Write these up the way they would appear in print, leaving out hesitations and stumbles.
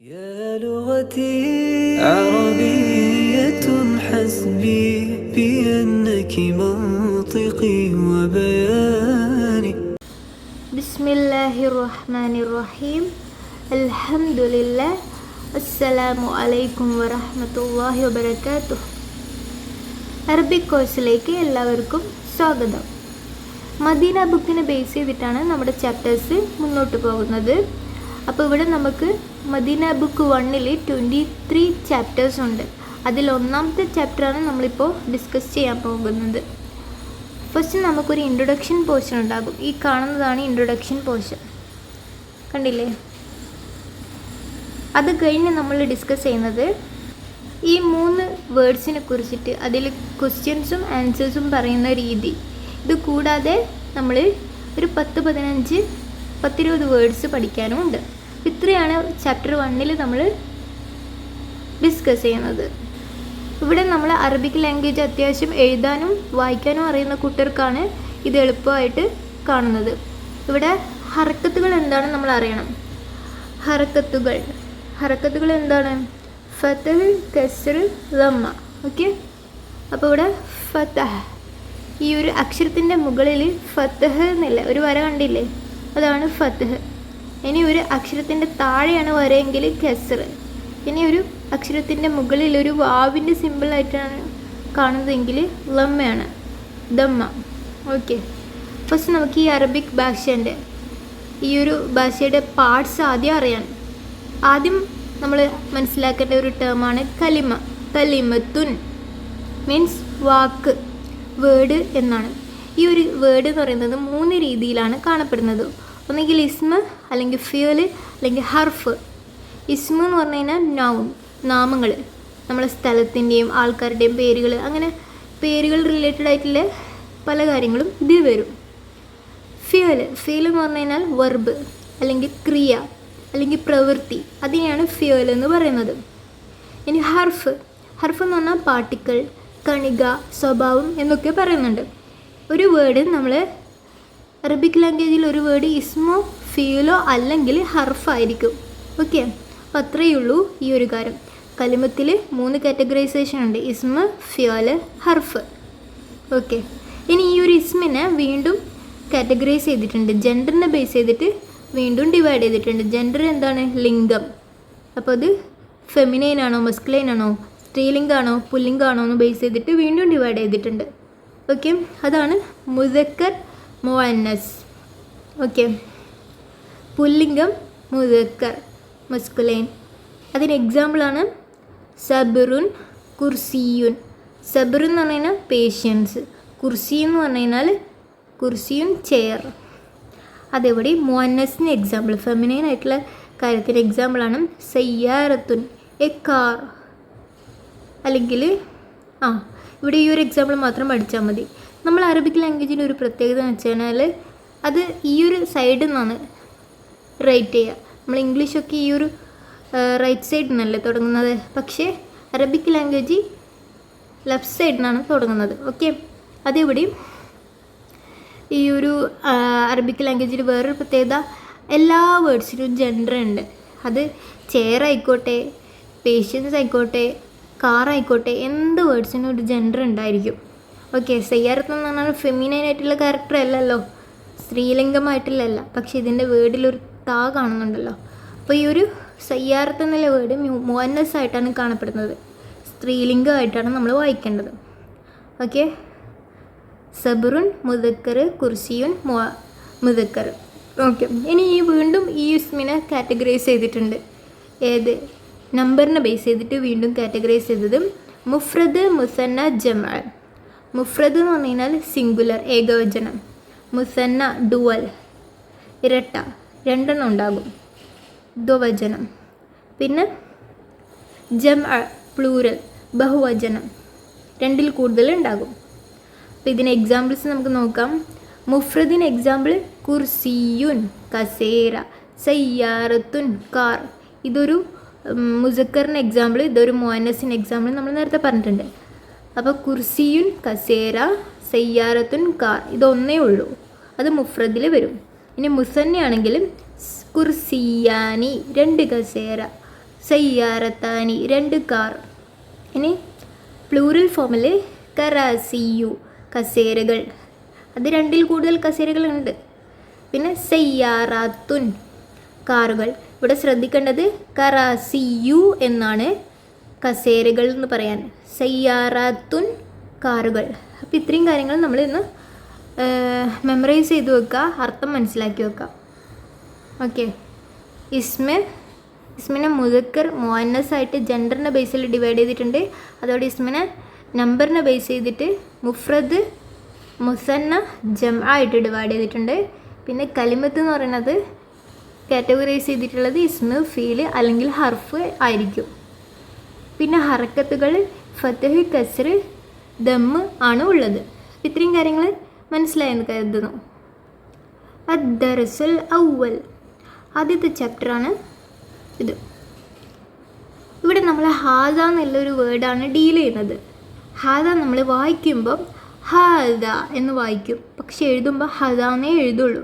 يا لغتي عربية حسبي بأنك منطقي وبياني. بسم الله الرحمن الرحيم. الحمد لله. السلام عليكم ورحمة الله وبركاته. Arabic കോഴ്സിലേക്ക് എല്ലാവർക്കും സ്വാഗതം. മദീന ബുക്കിനെ ബേസ് ചെയ്തിട്ടാണ് നമ്മുടെ ചാപ്റ്റേഴ്സ് മുന്നോട്ട് പോകുന്നത്. അപ്പോൾ ഇവിടെ നമുക്ക് മദീന ബുക്ക് 1-ൽ 23 ചാപ്റ്റേഴ്സ് ഉണ്ട്. അതിൽ ഒന്നാമത്തെ ചാപ്റ്ററാണ് നമ്മളിപ്പോൾ ഡിസ്കസ് ചെയ്യാൻ പോകുന്നത്. ഫസ്റ്റ് നമുക്കൊരു ഇൻട്രൊഡക്ഷൻ പോർഷൻ ഉണ്ടാകും. ഈ കാണുന്നതാണ് ഇൻട്രൊഡക്ഷൻ പോർഷൻ, കണ്ടില്ലേ? അത് കഴിഞ്ഞ് നമ്മൾ ഡിസ്കസ് ചെയ്യുന്നത് ഈ 3 വേർഡ്സിനെ കുറിച്ചിട്ട്, അതിൽ ക്വസ്റ്റ്യൻസും ആൻസേഴ്സും പറയുന്ന രീതി. ഇത് കൂടാതെ നമ്മൾ ഒരു 10-20 വേർഡ്സ് പഠിക്കാനും ഉണ്ട്. ഇത്രയാണ് ചാപ്റ്റർ 1-ൽ നമ്മൾ ഡിസ്കസ് ചെയ്യുന്നത്. ഇവിടെ നമ്മൾ അറബിക് ലാംഗ്വേജ് അത്യാവശ്യം എഴുതാനും വായിക്കാനും അറിയുന്ന കൂട്ടർക്കാണ് ഇത് എളുപ്പമായിട്ട് കാണുന്നത്. ഇവിടെ ഹർക്കത്തുകൾ എന്താണെന്ന് നമ്മൾ അറിയണം. ഹർക്കത്തുകൾ എന്താണ്? ഫതഹ്, കസ്ർ, ലമ്മ. ഓക്കെ, അപ്പോൾ ഇവിടെ ഫതഹ്, ഈ ഒരു അക്ഷരത്തിൻ്റെ മുകളിൽ ഫതഹ് എന്നില്ല, ഒരു വര കണ്ടില്ലേ? അതാണ് ഫതഹ്. ഇനി ഒരു അക്ഷരത്തിൻ്റെ താഴെയാണ് വരയെങ്കിൽ കസ്ർ. ഇനി ഒരു അക്ഷരത്തിൻ്റെ മുകളിൽ ഒരു വാവിൻ്റെ സിമ്പിളായിട്ടാണ് കാണുന്നതെങ്കിൽ ലമ്മയാണ്, ദമ്മ. ഓക്കെ, ഫസ്റ്റ് നമുക്ക് ഈ അറബിക് ഭാഷേൻ്റെ ഈ ഒരു ഭാഷയുടെ പാർട്സ് ആദ്യം അറിയാൻ. ആദ്യം നമ്മൾ മനസ്സിലാക്കേണ്ട ഒരു ടേമാണ് കലിമ. കലിമത്തുൻ മീൻസ് വാക്ക്, വേർഡ് എന്നാണ്. ഈ ഒരു വേർഡ് എന്ന് പറയുന്നത് 3 രീതിയിലാണ് കാണപ്പെടുന്നത്. ഒന്നെങ്കിൽ ഇസ്മ, അല്ലെങ്കിൽ ഫിയൽ, അല്ലെങ്കിൽ ഹർഫ്. ഇസ്മ എന്ന് പറഞ്ഞു കഴിഞ്ഞാൽ നൗൺ, നാമങ്ങൾ, നമ്മളെ സ്ഥലത്തിൻ്റെയും ആൾക്കാരുടെയും പേരുകൾ, അങ്ങനെ പേരുകൾ റിലേറ്റഡ് ആയിട്ടുള്ള പല കാര്യങ്ങളും ഇതിൽ വരും. ഫിയൽ എന്ന് പറഞ്ഞു കഴിഞ്ഞാൽ വെർബ്, അല്ലെങ്കിൽ ക്രിയ, അല്ലെങ്കിൽ പ്രവൃത്തി. അതിനെയാണ് ഫിയൽ എന്ന് പറയുന്നത്. ഇനി ഹർഫ് എന്ന് പറഞ്ഞാൽ പാർട്ടിക്കിൾ, കണിക, സ്വഭാവം എന്നൊക്കെ പറയുന്നുണ്ട്. ഒരു വേർഡ് നമ്മൾ അറബിക് ലാംഗ്വേജിൽ ഒരു വേർഡ് ഇസ്മോ ഫിയലോ അല്ലെങ്കിൽ ഹർഫായിരിക്കും. ഓക്കെ, അപ്പോൾ അത്രയേ ഉള്ളൂ ഈ ഒരു കാര്യം. കലിമത്തിൽ 3 കാറ്റഗറൈസേഷൻ ഉണ്ട്: ഇസ്മ, ഫിയൽ, ഹർഫ്. ഓക്കെ, ഇനി ഈ ഒരു ഇസ്മിനെ വീണ്ടും കാറ്റഗറൈസ് ചെയ്തിട്ടുണ്ട്. ജെൻഡറിനെ ബേസ് ചെയ്തിട്ട് വീണ്ടും ഡിവൈഡ് ചെയ്തിട്ടുണ്ട്. ജെൻഡർ എന്താണ്? ലിംഗം. അപ്പോൾ അത് ഫെമിനൈൻ ആണോ, മസ്കുലൈൻ ആണോ, സ്ത്രീലിംഗാണോ, പുല്ലിംഗാണോ എന്ന് ബേസ് ചെയ്തിട്ട് വീണ്ടും ഡിവൈഡ് ചെയ്തിട്ടുണ്ട്. ഓക്കെ, അതാണ് മുദക്കർ, മുഅന്നസ്. Okay, പുല്ലിംഗം മുദക്കർ, masculine. അതിന് എക്സാമ്പിളാണ് സബറുൻ, കുർസിയുൻ. സബർ എന്ന് പറഞ്ഞു കഴിഞ്ഞാൽ പേഷ്യൻസ്, കുർസി എന്ന് പറഞ്ഞു കഴിഞ്ഞാൽ കുർസിയുൻ ചെയർ. അതേപടി മുഅന്നസിന് എക്സാമ്പിൾ, ഫെമിനൈൻ ആയിട്ടുള്ള കാര്യത്തിന് എക്സാമ്പിളാണ് സയ്യാറത്തുൻ, എ കാർ. അല്ലെങ്കിൽ ഇവിടെ ഈ ഒരു എക്സാമ്പിൾ മാത്രം പഠിച്ചാൽ മതി. നമ്മൾ അറബിക് ലാംഗ്വേജിൻ്റെ ഒരു പ്രത്യേകത എന്ന് വെച്ച് കഴിഞ്ഞാൽ അത് ഈ ഒരു സൈഡിൽ നിന്നാണ് റൈറ്റ് ചെയ്യുക. നമ്മൾ ഇംഗ്ലീഷൊക്കെ ഈ ഒരു റൈറ്റ് സൈഡിൽ നിന്നല്ലേ തുടങ്ങുന്നത്, പക്ഷേ അറബിക് ലാംഗ്വേജ് ലെഫ്റ്റ് സൈഡിൽ നിന്നാണ് തുടങ്ങുന്നത്. ഓക്കെ, അതേപടിയും ഈ ഒരു അറബിക് ലാംഗ്വേജിൽ വേറൊരു പ്രത്യേകത, എല്ലാ വേർഡ്സിനും ജെൻഡർ ഉണ്ട്. അത് ചെയർ ആയിക്കോട്ടെ, പേഷ്യൻസ് ആയിക്കോട്ടെ, കാർ ആയിക്കോട്ടെ, എന്ത് വേർഡ്സിനും ഒരു ജെൻഡർ ഉണ്ടായിരിക്കും. ഓക്കെ, സയ്യാറത്ത് എന്ന് പറഞ്ഞാൽ ഫെമിനൈൻ ആയിട്ടുള്ള ക്യാരക്ടർ അല്ലല്ലോ, സ്ത്രീലിംഗമായിട്ടുള്ളതല്ല. പക്ഷേ ഇതിൻ്റെ വേർഡിലൊരു താ കാണുന്നുണ്ടല്ലോ. അപ്പോൾ ഈ ഒരു സയ്യാറത്ത് എന്നുള്ള വേർഡ് മുഅന്നസ് ആയിട്ടാണ് കാണപ്പെടുന്നത്, സ്ത്രീലിംഗമായിട്ടാണ് നമ്മൾ വായിക്കേണ്ടത്. ഓക്കെ, സബറുൻ മുദക്കർ, കുർസിയുൻ മുദക്കർ. ഓക്കെ, ഇനി വീണ്ടും ഈ ഇസ്മിനെ കാറ്റഗറൈസ് ചെയ്തിട്ടുണ്ട്. ഏത്? നമ്പറിനെ ബേസ് ചെയ്തിട്ട് വീണ്ടും കാറ്റഗറൈസ് ചെയ്തത് മുഫ്രദ്, മുസന്ന, ജമഅ. മുഫ്രദ് എന്ന് പറഞ്ഞു കഴിഞ്ഞാൽ സിംഗുലർ, ഏകവചനം. മുസന്ന ഡുവൽ, ഇരട്ട, 2 ഉണ്ടാകും, ദ്വവചനം. പിന്നെ ജമഅ പ്ലൂരൽ, ബഹുവചനം, 2 കൂടുതൽ ഉണ്ടാകും. അപ്പോൾ ഇതിന് എക്സാമ്പിൾസ് നമുക്ക് നോക്കാം. മുഫ്രദിന് എക്സാമ്പിൾ കുർസിയുൻ, കസേര, സയ്യാറത്തുൻ, കാർ. ഇതൊരു മുസക്കറിന് എക്സാമ്പിൾ, ഇതൊരു മുഅന്നസിന് എക്സാമ്പിൾ നമ്മൾ നേരത്തെ പറഞ്ഞിട്ടുണ്ട്. അപ്പോൾ കുർസിയുൻ, കസേര, സയ്യാറത്തുൻ, കാർ, ഇതൊന്നേ ഉള്ളൂ, അത് മുഫ്രദിൽ വരും. ഇനി മുസന്നയാണെങ്കിലും കുർസിയാനി, 2 കസേര, സയ്യാറത്താനി 2 കാർ. ഇനി പ്ലൂറൽ ഫോമിൽ കറാസിയു കസേരകൾ, അത് 2ൽ കൂടുതൽ കസേരകളുണ്ട്. പിന്നെ സയ്യാറാത്തുൻ കാറുകൾ. ഇവിടെ ശ്രദ്ധിക്കേണ്ടത് കറാസിയു എന്നാണ്, കസേരകൾ എന്ന് പറയാൻ. സയ്യാറാത്തുൻ കാറുകൾ. അപ്പോൾ ഇത്രയും കാര്യങ്ങൾ നമ്മൾ ഇന്ന് മെമ്മറൈസ് ചെയ്ത് വെക്കുക, അർത്ഥം മനസ്സിലാക്കി വെക്കുക. ഓക്കെ. ഇസ്മിനെ മുദക്കർ മുഅന്നസ് ആയിട്ട് ജെൻഡറിനെ ബേസിൽ ഡിവൈഡ് ചെയ്തിട്ടുണ്ട്. അതോടെ ഇസ്മിനെ നമ്പറിനെ ബേസ് ചെയ്തിട്ട് മുഫ്രദ് മുസന്ന ജംഅ ആയിട്ട് ഡിവൈഡ് ചെയ്തിട്ടുണ്ട്. പിന്നെ കലിമത്ത് എന്ന് പറയുന്നത് കാറ്റഗറൈസ് ചെയ്തിട്ടുള്ളത് ഇസ്മ്, ഫീൽ അല്ലെങ്കിൽ ഹർഫ് ആയിരിക്കും. പിന്നെ ഹറക്കത്തുകൾ ഫതഹ്, കസ്ർ, ദമ്മ് ആണ് ഉള്ളത്. ഇത്രയും കാര്യങ്ങൾ മനസ്സിലായെന്ന് കരുതുന്നു. അദ്ദർസുൽ അവ്വൽ, ആദ്യത്തെ ചാപ്റ്ററാണ് ഇത്. ഇവിടെ നമ്മൾ ഹാദ എന്നുള്ളൊരു വേർഡാണ് ഡീൽ ചെയ്യുന്നത്. ഹാദ നമ്മൾ വായിക്കുമ്പം ഹാദ എന്ന് വായിക്കും, പക്ഷെ എഴുതുമ്പോൾ ഹദാന്നേ എഴുതുള്ളൂ.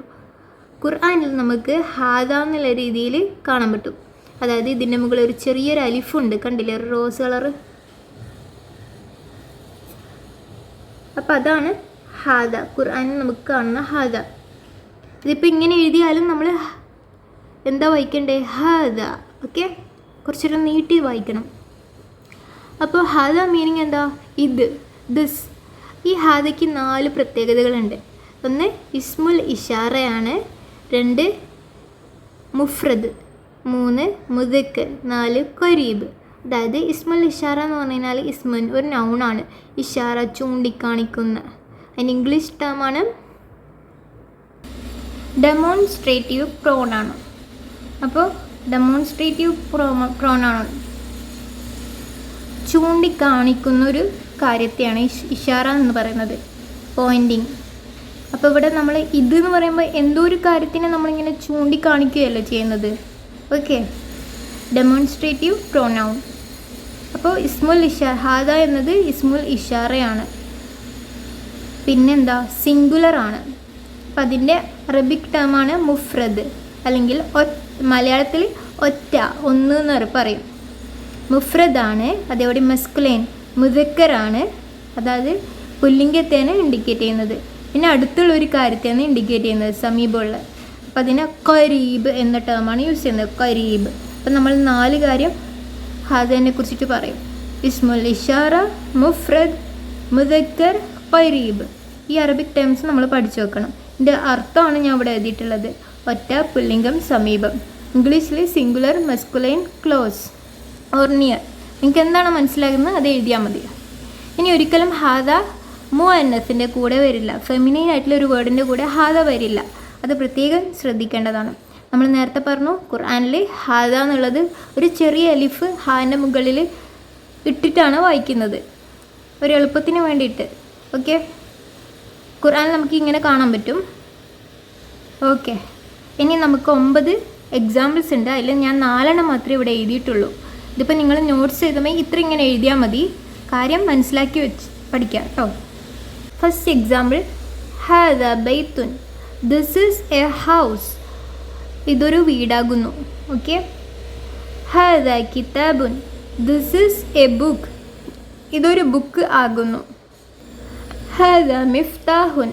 ഖുർആനിൽ നമുക്ക് ഹാദ എന്നുള്ള രീതിയിൽ കാണാൻ പറ്റും. അതായത് ഇതിൻ്റെ മുകളിൽ ഒരു ചെറിയൊരു അലിഫുണ്ട്, കണ്ടില്ലേ, ഒരു റോസ് കളറ്. അപ്പം അതാണ് ഹാദ, ഖുർആനിൽ നമുക്ക് കാണുന്ന ഹാദ. ഇതിപ്പോൾ ഇങ്ങനെ എഴുതിയാലും നമ്മൾ എന്താ വായിക്കണ്ടേ? ഹാദ. ഓക്കെ, കുറച്ചൊരു നീട്ടി വായിക്കണം. അപ്പോൾ ഹാദ മീനിങ് എന്താ? ഇത്, ദിസ്. ഈ ഹാദയ്ക്ക് 4 പ്രത്യേകതകളുണ്ട്. 1 ഇസ്മുൽ ഇഷാറയാണ്, 2 മുഫ്രദ്, 3 മുദക്കർ, 4 ഖരീബ്. അതായത് ഇസ്മുൽ ഇഷാറ എന്ന് പറഞ്ഞു കഴിഞ്ഞാൽ ഇസ്മുൻ ഒരു നൗണാണ്, ഇഷാറ ചൂണ്ടിക്കാണിക്കുന്ന. അതിന് ഇംഗ്ലീഷ് ടേമാണ് ഡെമോൺസ്ട്രേറ്റീവ് പ്രോണാണ്. അപ്പോൾ ഡെമോൺസ്ട്രേറ്റീവ് പ്രോണാണ് ചൂണ്ടിക്കാണിക്കുന്നൊരു കാര്യത്തെയാണ് ഇഷാറ എന്ന് പറയുന്നത്, പോയിൻറ്റിങ്. അപ്പോൾ ഇവിടെ നമ്മൾ ഇത് എന്ന് പറയുമ്പോൾ എന്തോ ഒരു കാര്യത്തിനെ നമ്മളിങ്ങനെ ചൂണ്ടിക്കാണിക്കുകയല്ല ചെയ്യുന്നത്. Okay, demonstrative pronoun. അപ്പോൾ ഇസ്മുൽ ഇഷാർ, ഹാദ എന്നത് ഇസ്മുൽ ഇഷാറയാണ്. പിന്നെന്താ? സിംഗുലർ ആണ്. അപ്പം അതിൻ്റെ അറബിക് ടേമാണ് മുഫ്രദ്, അല്ലെങ്കിൽ മലയാളത്തിൽ ഒറ്റ, ഒന്ന് എന്ന് പറയും. മുഫ്രദാണ്. അതേപോലെ മസ്കുലൈൻ മുദക്കറാണ്, അതായത് പുല്ലിംഗത്തെയാണ് ഇൻഡിക്കേറ്റ് ചെയ്യുന്നത്. പിന്നെ അടുത്തുള്ള ഒരു കാര്യത്തെയാണ് ഇൻഡിക്കേറ്റ് ചെയ്യുന്നത്, സമീപമുള്ള. അപ്പം അതിനെ ഖരീബ് എന്ന ടേമാണ് യൂസ് ചെയ്യുന്നത്, ഖരീബ്. അപ്പം നമ്മൾ 4 കാര്യം ഹാദനെ കുറിച്ചിട്ട് പറയും. ഇസ്മുൽ ഇഷാറ, മുഫ്രദ്, മുദക്കർ, ഖരീബ്. ഈ അറബിക് ടേംസ് നമ്മൾ പഠിച്ചു വെക്കണം. ഇതിൻ്റെ അർത്ഥമാണ് ഞാൻ ഇവിടെ എഴുതിയിട്ടുള്ളത്. ഒറ്റ, പുല്ലിംഗം, സമീപം. ഇംഗ്ലീഷിൽ singular, masculine, close or near. നിങ്ങൾക്ക് എന്താണ് മനസ്സിലാകുന്നത് അത് എഴുതിയാൽ മതി. ഇനി ഒരിക്കലും ഹാദ മുഅന്നസിൻ്റെ കൂടെ വരില്ല, ഫെമിനൈൻ ആയിട്ടുള്ള ഒരു വേർഡിൻ്റെ കൂടെ ഹാദ വരില്ല. അത് പ്രത്യേകം ശ്രദ്ധിക്കേണ്ടതാണ്. നമ്മൾ നേരത്തെ പറഞ്ഞു, ഖുർആനിൽ ഹാദ എന്നുള്ളത് ഒരു ചെറിയ അലിഫ് ഹാൻ്റെ മുകളിൽ ഇട്ടിട്ടാണ് വായിക്കുന്നത്, ഒരു എളുപ്പത്തിന് വേണ്ടിയിട്ട്. ഓക്കെ, ഖുർആനിൽ നമുക്ക് ഇങ്ങനെ കാണാൻ പറ്റും. ഓക്കെ, ഇനി നമുക്ക് 9 എക്സാമ്പിൾസ് ഉണ്ട്. അതിൽ ഞാൻ 4 മാത്രമേ ഇവിടെ എഴുതിയിട്ടുള്ളൂ. ഇതിപ്പോൾ നിങ്ങൾ നോട്ട്സ് എഴുതുമ്പോൾ ഇത്ര ഇങ്ങനെ എഴുതിയാൽ മതി, കാര്യം മനസ്സിലാക്കി വെച്ച് പഠിക്കുക കേട്ടോ. ഫസ്റ്റ് എക്സാമ്പിൾ, ഹാദ ബൈത്തുൻ, ദിസ് ഈസ് എ ഹൗസ്, ഇതൊരു വീടാകുന്നു. ഓക്കെ. ഹാദ കിതാബുൻ, ദിസ് ഈസ് എ ബുക്ക്, ഇതൊരു ബുക്ക് ആകുന്നു. ഹാദ മിഫ്താഹുൻ,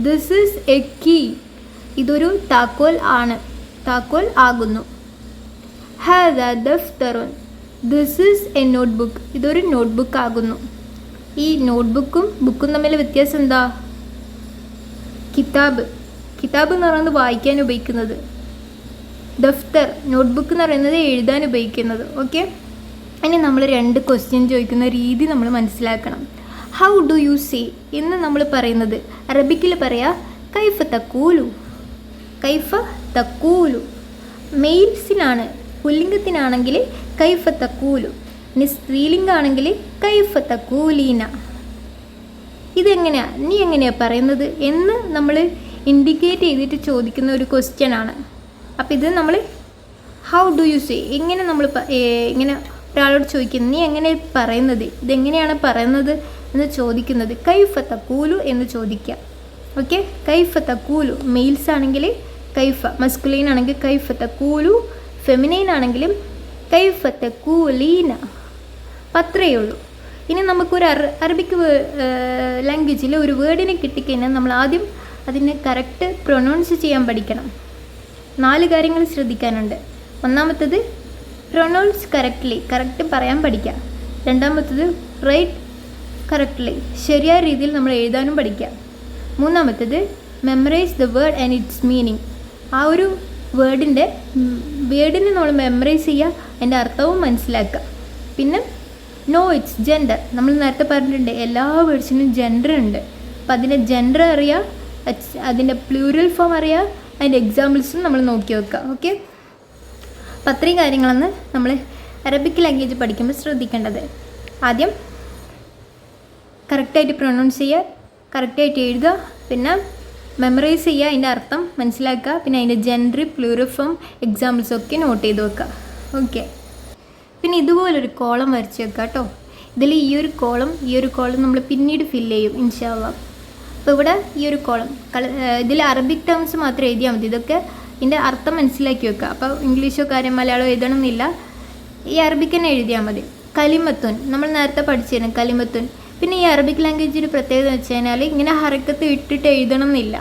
ദിസ് ഈസ് എ കീ, ഇതൊരു താക്കോൽ ആണ്, താക്കോൽ ആകുന്നു. ഹാദ ദഫ്തറുൻ, ദിസ് ഈസ് എ നോട്ട്ബുക്ക്, ഇതൊരു നോട്ട്ബുക്ക് ആകുന്നു. ഈ നോട്ട്ബുക്കും ബുക്കും തമ്മിൽ വ്യത്യാസം എന്താ? കിതാബ് എന്ന് പറയുന്നത് വായിക്കാൻ ഉപയോഗിക്കുന്നത്, ദഫ്തർ നോട്ട്ബുക്ക് എന്ന് പറയുന്നത് എഴുതാൻ ഉപയോഗിക്കുന്നത്. ഓക്കെ. ഇനി നമ്മൾ 2 ക്വസ്റ്റ്യൻ ചോദിക്കുന്ന രീതി നമ്മൾ മനസ്സിലാക്കണം. ഹൗ ഡു യു സേ എന്ന് നമ്മൾ പറയുന്നത് അറബിക്കിൽ പറയാ കൈഫ തക്കൂലു, കൈഫ തക്കൂലു. മെയിൽസിനാണ്, പുല്ലിംഗത്തിനാണെങ്കിൽ കൈഫ തക്കൂലു. ഇനി സ്ത്രീലിംഗാണെങ്കിൽ കൈഫ തക്കൂലീന. ഇതെങ്ങനെയാണ്, നീ എങ്ങനെയാണ് പറയുന്നത് എന്ന് നമ്മൾ ഇൻഡിക്കേറ്റ് ചെയ്തിട്ട് ചോദിക്കുന്ന ഒരു ക്വസ്റ്റ്യൻ ആണ്. അപ്പോൾ ഇത് നമ്മൾ ഹൗ ഡു യു സേ, എങ്ങനെ നമ്മൾ ഇങ്ങനെ ഒരാളോട് ചോദിക്കുന്നത്, നീ എങ്ങനെ പറയുന്നത്, ഇതെങ്ങനെയാണ് പറയുന്നത് എന്ന് ചോദിക്കുന്നത്. കൈഫ തക്കൂലു എന്ന് ചോദിക്കുക. ഓക്കെ. കൈഫ തക്കൂലു മെയിൽസ് ആണെങ്കിൽ കൈഫ, മസ്കുലൈൻ ആണെങ്കിൽ കൈഫ തക്കൂലു, ഫെമിനൈൻ ആണെങ്കിലും കൈഫ തഖൂലീന. അപ്പം അത്രയേ ഉള്ളൂ. ഇനി നമുക്കൊരു അറബിക് ലാംഗ്വേജിൽ ഒരു വേർഡിനെ കിട്ടിക്കഴിഞ്ഞാൽ നമ്മൾ ആദ്യം അതിനെ കറക്റ്റ് പ്രൊനൗൺസ് ചെയ്യാൻ പഠിക്കണം. 4 കാര്യങ്ങൾ ശ്രദ്ധിക്കാനുണ്ട്. ഒന്നാമത്തത് പ്രൊനൗൺസ് കറക്റ്റ് പറയാൻ പഠിക്കുക. രണ്ടാമത്തത് റൈറ്റ് കറക്റ്റ്ലി, ശരിയായ രീതിയിൽ നമ്മൾ എഴുതാനും പഠിക്കുക. മൂന്നാമത്തത് memorise the word and it's meaning. ആ ഒരു വേർഡിനെ നമ്മൾ മെമ്മറൈസ് ചെയ്യുക, അതിൻ്റെ അർത്ഥവും മനസ്സിലാക്കുക. പിന്നെ നോ ഇറ്റ്സ് ജെൻഡർ. നമ്മൾ നേരത്തെ പറഞ്ഞിട്ടുണ്ട് എല്ലാ വേർഡ്സിനും ജെൻഡർ ഉണ്ട്. അപ്പം അതിൻ്റെ ജെൻഡർ അറിയാം, അതിൻ്റെ പ്ലൂറൽ ഫോം അറിയാം, അതിൻ്റെ എക്സാമ്പിൾസും നമ്മൾ നോക്കി വെക്കുക. ഓക്കെ, അപ്പം അത്രയും കാര്യങ്ങളാണ് നമ്മൾ അറബിക് ലാംഗ്വേജ് പഠിക്കുമ്പോൾ ശ്രദ്ധിക്കേണ്ടത്. ആദ്യം കറക്റ്റായിട്ട് പ്രൊനൗൺസ് ചെയ്യുക, കറക്റ്റായിട്ട് എഴുതുക, പിന്നെ മെമ്മറൈസ് ചെയ്യുക, അതിൻ്റെ അർത്ഥം മനസ്സിലാക്കുക, പിന്നെ അതിൻ്റെ ജെൻഡർ, പ്ലൂറൽ ഫോം, എക്സാമ്പിൾസൊക്കെ നോട്ട് ചെയ്ത് വെക്കുക. ഓക്കെ, പിന്നെ ഇതുപോലൊരു കോളം വരച്ച് വെക്കുക കേട്ടോ. ഇതിൽ ഈ ഒരു കോളം നമ്മൾ പിന്നീട് ഫില്ല് ചെയ്യും ഇൻഷാ അല്ലാഹ്. അപ്പോൾ ഇവിടെ ഈ ഒരു കോളം ഇതിൽ അറബിക് ടേംസ് മാത്രം എഴുതിയാൽ മതി. ഇതൊക്കെ ഇതിൻ്റെ അർത്ഥം മനസ്സിലാക്കി വെക്കുക. അപ്പോൾ ഇംഗ്ലീഷോ മലയാളമോ എഴുതണമെന്നില്ല, ഈ അറബിക്ക് തന്നെ എഴുതിയാൽ മതി. കലിമത്തുൻ നമ്മൾ നേരത്തെ പഠിച്ചിരുന്നു, കലിമത്തുൻ. പിന്നെ ഈ അറബിക് ലാംഗ്വേജിൻ്റെ പ്രത്യേകത എന്ന് വെച്ച് കഴിഞ്ഞാൽ ഇങ്ങനെ ഹറക്കത്ത് ഇട്ടിട്ട് എഴുതണം എന്നില്ല.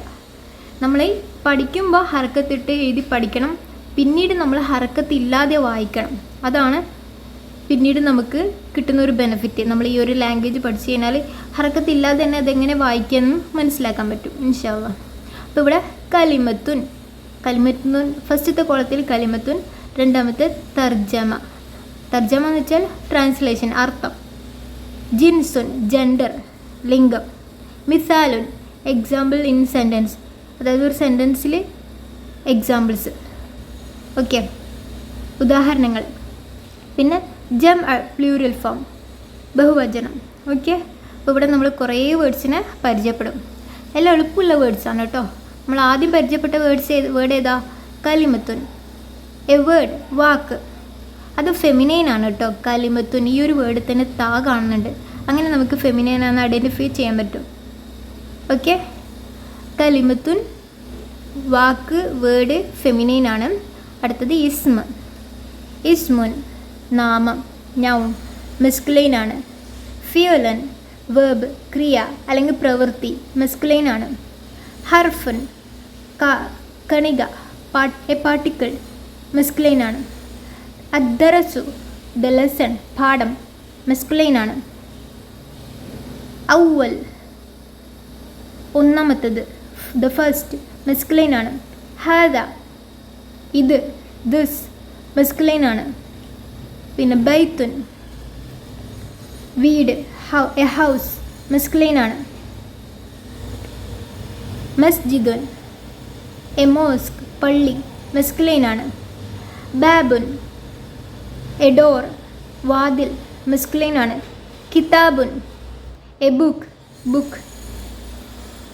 നമ്മൾ പഠിക്കുമ്പോൾ ഹറക്കത്തിട്ട് എഴുതി പഠിക്കണം, പിന്നീട് നമ്മൾ ഹറക്കത്ത് ഇല്ലാതെ വായിക്കണം. അതാണ് പിന്നീട് നമുക്ക് കിട്ടുന്ന ഒരു ബെനിഫിറ്റ്. നമ്മൾ ഈ ഒരു ലാംഗ്വേജ് പഠിച്ചു കഴിഞ്ഞാൽ ഹറക്കത്തില്ലാതെ തന്നെ അതെങ്ങനെ വായിക്കാമെന്ന് മനസ്സിലാക്കാൻ പറ്റും ഇൻഷാ അല്ലാഹ്. അപ്പോൾ ഇവിടെ കലിമത്തുൻ ഫസ്റ്റത്തെ കോളത്തിൽ കലിമത്തുൻ, രണ്ടാമത്തെ തർജമ എന്ന് വെച്ചാൽ ട്രാൻസ്ലേഷൻ, അർത്ഥം. ജിൻസുൻ ജെൻഡർ, ലിംഗം. മിസാലുൻ എക്സാമ്പിൾ ഇൻ സെൻറ്റൻസ്, അതായത് ഒരു സെൻറ്റൻസിൽ എക്സാമ്പിൾസ്. ഓക്കെ, ഉദാഹരണങ്ങൾ. പിന്നെ പ്ലൂറൽ ഫോം, ബഹുവചനം. ഓക്കെ, അപ്പോൾ ഇവിടെ നമ്മൾ കുറേ വേർഡ്സിനെ പരിചയപ്പെടും. എല്ലാം എളുപ്പമുള്ള വേർഡ്സാണ് കേട്ടോ. നമ്മൾ ആദ്യം പരിചയപ്പെട്ട വേർഡ് ഏതാ? കലിമത്തുൻ. എ വേർഡ്, വാക്ക്. അത് ഫെമിനൈൻ ആണ് കേട്ടോ. കലിമത്തുൻ ഈ ഒരു വേർഡ് തന്നെ താ കാണുന്നുണ്ട്, അങ്ങനെ നമുക്ക് ഫെമിനൈൻ ആണെന്ന് ഐഡൻറ്റിഫൈ ചെയ്യാൻ പറ്റും. ഓക്കെ, കലിമത്തുൻ വാക്ക്, വേർഡ് ഫെമിനൈൻ ആണ്. അടുത്തത് ഇസ്മുൻ നാമം, നൗൺ, മസ്കുലൈൻ ആണ്. ഫിയലൻ വേർബ്, ക്രിയ അല്ലെങ്കിൽ പ്രവൃത്തി, മസ്കുലൈൻ ആണ്. ഹർഫുൻ കണിക, എ പാർട്ടിക്കിൾ, മസ്കുലൈൻ ആണ്. അദ്ദറസു ദ ലെസൺ, പാഠം, മസ്കുലൈൻ ആണ്. ഔവൽ ഒന്നാമത്തത്, ദ ഫസ്റ്റ്, മസ്കുലൈൻ ആണ്. ഹാദ ഇത്, ദിസ്, മസ്കുലൈൻ ആണ്. പിന്നെ ബൈത്തുൻ വീട്, എ ഹൗസ്, മസ്കുലൈൻ ആണ്. മസ്ജിദുൻ എ മോസ്ക്, പള്ളി, മസ്കുലൈൻ ആണ്. ബാബുൻ എ ഡോർ, വാതിൽ, മസ്കുലൈൻ ആണ്. കിതാബുൻ എ ബുക്ക്,